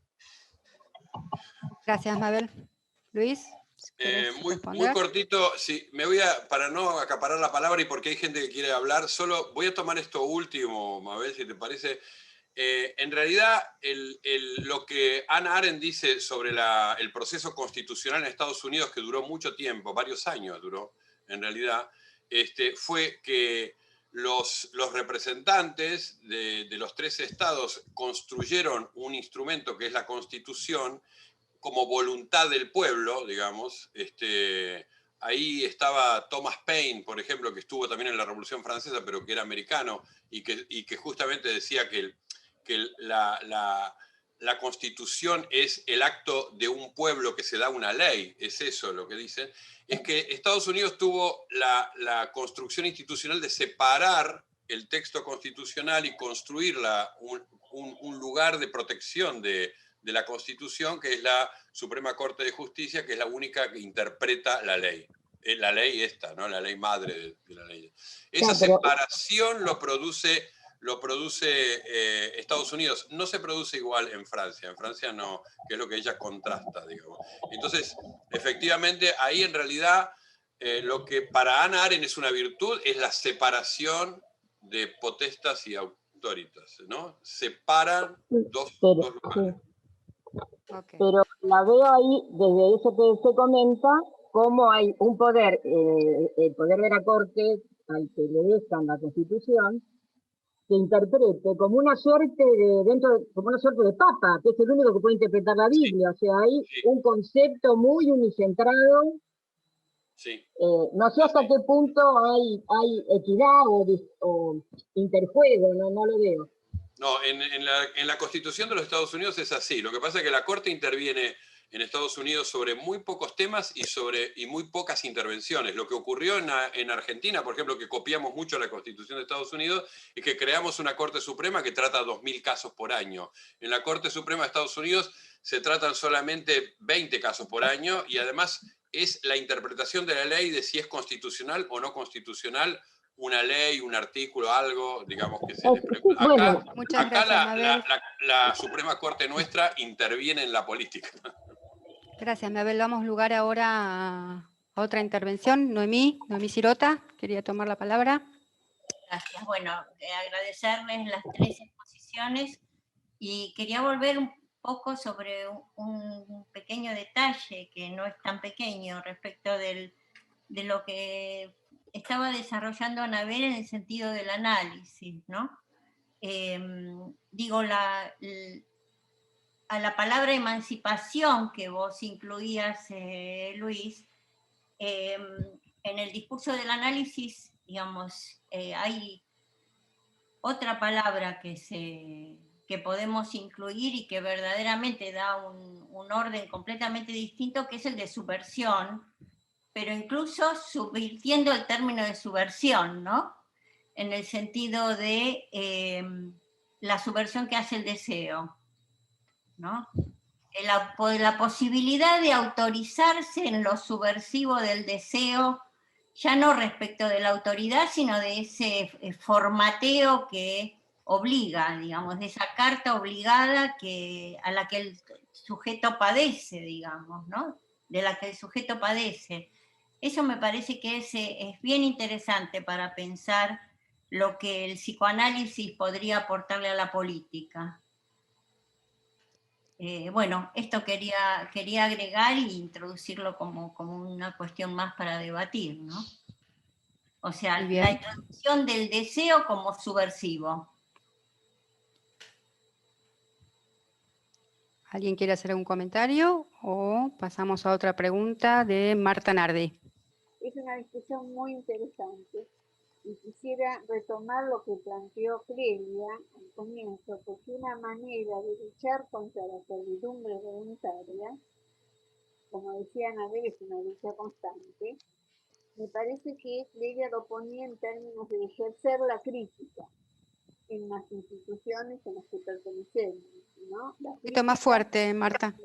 Gracias, Mabel. Luis. Muy cortito, sí, me voy para no acaparar la palabra y porque hay gente que quiere hablar, solo voy a tomar esto último, Mabel, si te parece. En realidad, lo que Hannah Arendt dice sobre el proceso constitucional en Estados Unidos, que duró mucho tiempo, varios años duró, en realidad, fue que los representantes de los 13 estados construyeron un instrumento que es la Constitución, como voluntad del pueblo, digamos. Ahí estaba Thomas Paine, por ejemplo, que estuvo también en la Revolución Francesa, pero que era americano, y que justamente decía que la Constitución es el acto de un pueblo que se da una ley, es eso lo que dicen. Es que Estados Unidos tuvo la construcción institucional de separar el texto constitucional y construir un lugar de protección de la Constitución, que es la Suprema Corte de Justicia, que es la única que interpreta la ley. La ley esta, ¿no? La ley madre de la ley. Esa separación lo produce Estados Unidos. No se produce igual en Francia. En Francia no, que es lo que ella contrasta, digamos. Entonces, efectivamente, ahí en realidad lo que para Hannah Arendt es una virtud es la separación de potestas y autoritas, ¿no? Separan dos lugares. Okay. Pero la veo ahí, desde eso que usted comenta, cómo hay un poder, el poder de la Corte, al que le dejan la Constitución, que interprete como una suerte de papa, que es el único que puede interpretar la Biblia. O sea, hay un concepto muy unicentrado. Sí. No sé hasta qué punto hay equidad o interjuego, no lo veo. No, en la Constitución de los Estados Unidos es así. Lo que pasa es que la Corte interviene en Estados Unidos sobre muy pocos temas y muy pocas intervenciones. Lo que ocurrió en Argentina, por ejemplo, que copiamos mucho la Constitución de Estados Unidos, es que creamos una Corte Suprema que trata 2.000 casos por año. En la Corte Suprema de Estados Unidos se tratan solamente 20 casos por año y además es la interpretación de la ley de si es constitucional o no constitucional una ley, un artículo, algo, digamos, que se le pregunta. Acá la Suprema Corte nuestra interviene en la política. Gracias, Mabel. Damos lugar ahora Otra intervención, Noemí Cirota, quería tomar la palabra. Gracias. Bueno, agradecerles las 3 exposiciones y quería volver un poco sobre un pequeño detalle que no es tan pequeño respecto de lo que estaba desarrollando Anabel en el sentido del análisis, ¿no? Digo, a la palabra emancipación que vos incluías, Luis, en el discurso del análisis, digamos, hay otra palabra que podemos incluir y que verdaderamente da un orden completamente distinto, que es el de subversión, pero incluso subvirtiendo el término de subversión, ¿no? En el sentido de la subversión que hace el deseo, ¿no? La posibilidad de autorizarse en lo subversivo del deseo, ya no respecto de la autoridad, sino de ese formateo que obliga, digamos, de esa carta obligada a la que el sujeto padece, digamos, ¿no? De la que el sujeto padece. Eso me parece que es bien interesante para pensar lo que el psicoanálisis podría aportarle a la política. Bueno, esto quería agregar e introducirlo como una cuestión más para debatir, ¿no? O sea, la introducción del deseo como subversivo. ¿Alguien quiere hacer algún comentario o pasamos a otra pregunta de Marta Nardi? Es una discusión muy interesante y quisiera retomar lo que planteó Clelia al comienzo, porque una manera de luchar contra la servidumbre voluntaria, como decía Anabel, es una lucha constante. Me parece que Clelia lo ponía en términos de ejercer la crítica en las instituciones en las que pertenecemos, ¿no? Un poquito más fuerte, Marta.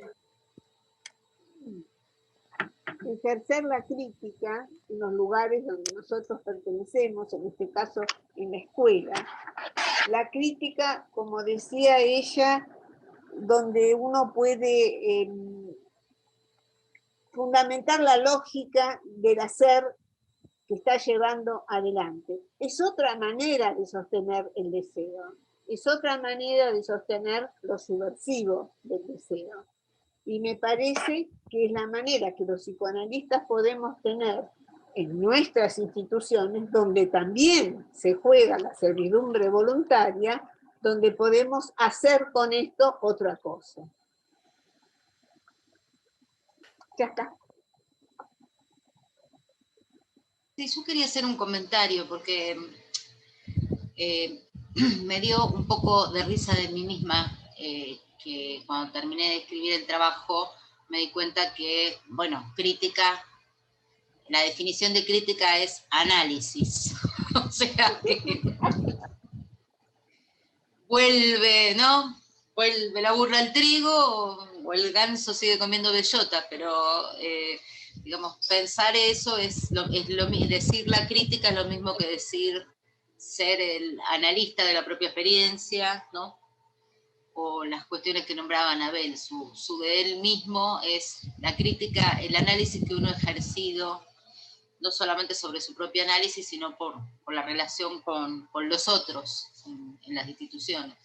Ejercer la crítica en los lugares donde nosotros pertenecemos, en este caso en la escuela. La crítica, como decía ella, donde uno puede fundamentar la lógica del hacer que está llevando adelante. Es otra manera de sostener el deseo, es otra manera de sostener lo subversivo del deseo. Y me parece que es la manera que los psicoanalistas podemos tener en nuestras instituciones, donde también se juega la servidumbre voluntaria, donde podemos hacer con esto otra cosa. Ya está. Sí, yo quería hacer un comentario porque me dio un poco de risa de mí misma que cuando terminé de escribir el trabajo me di cuenta que, bueno, crítica, la definición de crítica es análisis. O sea, que vuelve, ¿no? Vuelve la burra al trigo o el ganso sigue comiendo bellota, pero digamos, pensar eso es decir la crítica es lo mismo que decir ser el analista de la propia experiencia, ¿no? O las cuestiones que nombraba Anabel, su de él mismo es la crítica, el análisis que uno ha ejercido, no solamente sobre su propio análisis, sino por la relación con los otros en las instituciones.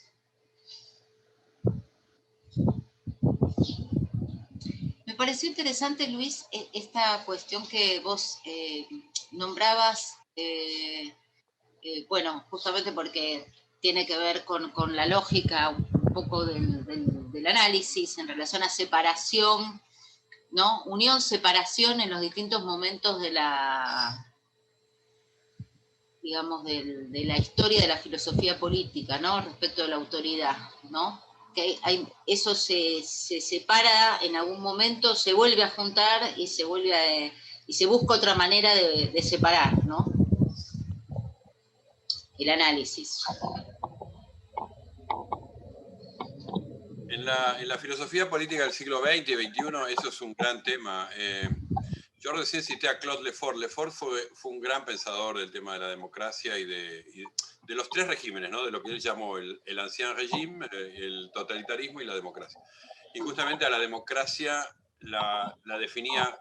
Me pareció interesante, Luis, esta cuestión que vos nombrabas, bueno, justamente porque tiene que ver con la lógica un poco del análisis en relación a separación, ¿no? Unión-separación en los distintos momentos de la, digamos, de la historia de la filosofía política, ¿no? Respecto de la autoridad, ¿no? Que eso se separa en algún momento, se vuelve a juntar y se busca otra manera de separar, ¿no? El análisis. En la filosofía política del siglo XX y XXI eso es un gran tema. Yo recién cité a Claude Lefort. Lefort fue un gran pensador del tema de la democracia y de los 3 regímenes, ¿no? De lo que él llamó el ancien régime, el totalitarismo y la democracia. Y justamente a la democracia la definía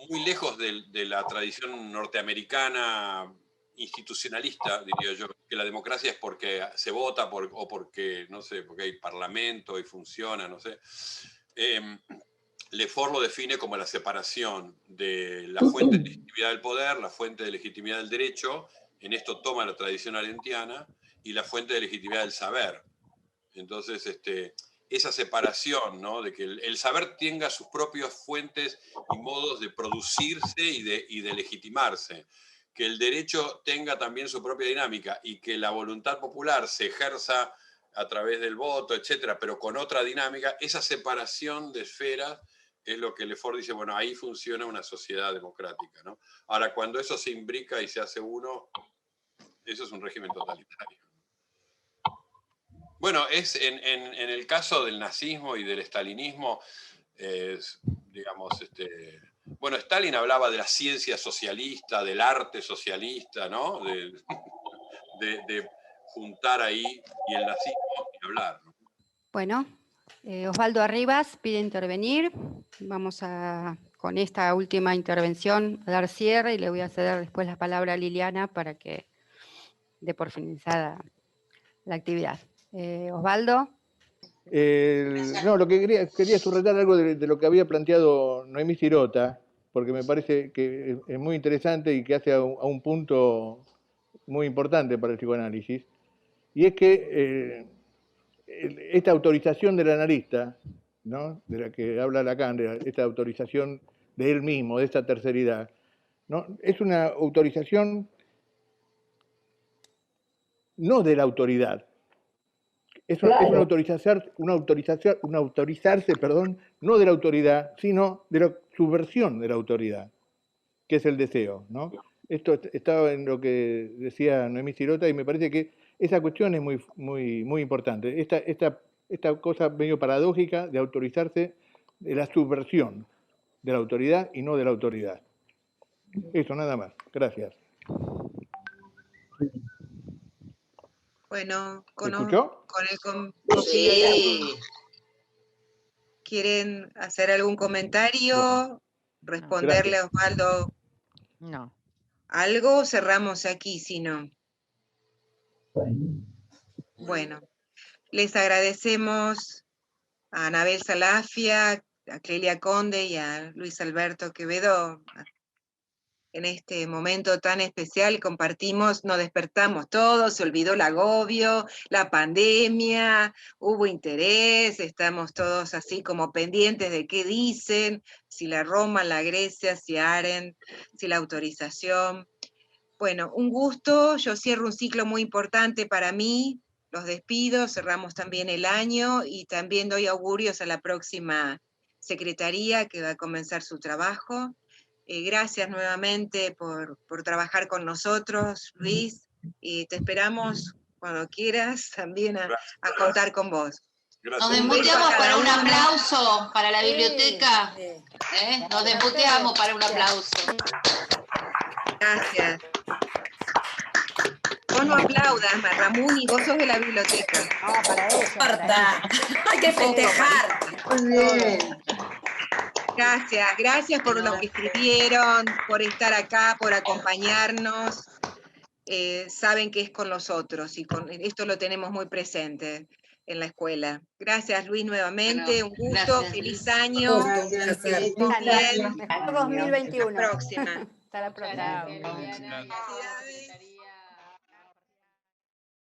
muy lejos de la tradición norteamericana institucionalista, diría yo, que la democracia es porque se vota o porque, no sé, porque hay parlamento y funciona, no sé. Lefort lo define como la separación de la fuente de legitimidad del poder, la fuente de legitimidad del derecho, en esto toma la tradición arendtiana, y la fuente de legitimidad del saber. Entonces, esa separación, ¿no? De que el saber tenga sus propias fuentes y modos de producirse y de legitimarse, que el derecho tenga también su propia dinámica y que la voluntad popular se ejerza a través del voto, etcétera, pero con otra dinámica, esa separación de esferas es lo que Lefort dice, bueno, ahí funciona una sociedad democrática, ¿no? Ahora, cuando eso se imbrica y se hace uno, eso es un régimen totalitario. Bueno, en el caso del nazismo y del estalinismo, digamos, bueno, Stalin hablaba de la ciencia socialista, del arte socialista, ¿no? De juntar ahí, y el nazismo, y hablar, ¿no? Bueno, Osvaldo Arribas pide intervenir. Vamos con esta última intervención a dar cierre y le voy a ceder después la palabra a Liliana para que dé por finalizada la actividad. Osvaldo. No, lo que quería subrayar algo de lo que había planteado Noemí Sirota, porque me parece que es muy interesante y que hace a un punto muy importante para el psicoanálisis, y es que esta autorización del analista, ¿no? De la que habla Lacan, esta autorización de él mismo, de esta terceridad, ¿no? Es una autorización no de la autoridad. Es una autorizarse, no de la autoridad, sino de la subversión de la autoridad, que es el deseo, ¿no? Esto estaba en lo que decía Noemí Sirota y me parece que esa cuestión es muy, muy, muy importante. Esta cosa medio paradójica de autorizarse de la subversión de la autoridad y no de la autoridad. Eso, nada más. Gracias. Bueno, Sí. ¿Quieren hacer algún comentario? ¿Responderle a Osvaldo? No. ¿Algo? Cerramos aquí, si no. Bueno, les agradecemos a Anabel Salafia, a Clelia Conde y a Luis Alberto Quevedo. En este momento tan especial compartimos, nos despertamos todos, se olvidó el agobio, la pandemia, hubo interés, estamos todos así como pendientes de qué dicen, si la Roma, la Grecia, si Arendt, si la autorización. Bueno, un gusto, yo cierro un ciclo muy importante para mí, los despido, cerramos también el año y también doy augurios a la próxima secretaría que va a comenzar su trabajo. Gracias nuevamente por trabajar con nosotros, Luis, y te esperamos cuando quieras también a contar con vos. Nos desmuteamos para un aplauso para la biblioteca. Nos desmuteamos para un aplauso. Gracias. Vos no aplaudas, Ramuni, vos sos de la biblioteca. Para eso. Hay que festejar. Muy bien. Gracias por lo que escribieron, por estar acá, por acompañarnos. Saben que es con nosotros y esto lo tenemos muy presente en la escuela. Gracias, Luis, nuevamente. Un gusto, feliz año. Gracias. Mejor 2021. Hasta la próxima. Hasta la próxima.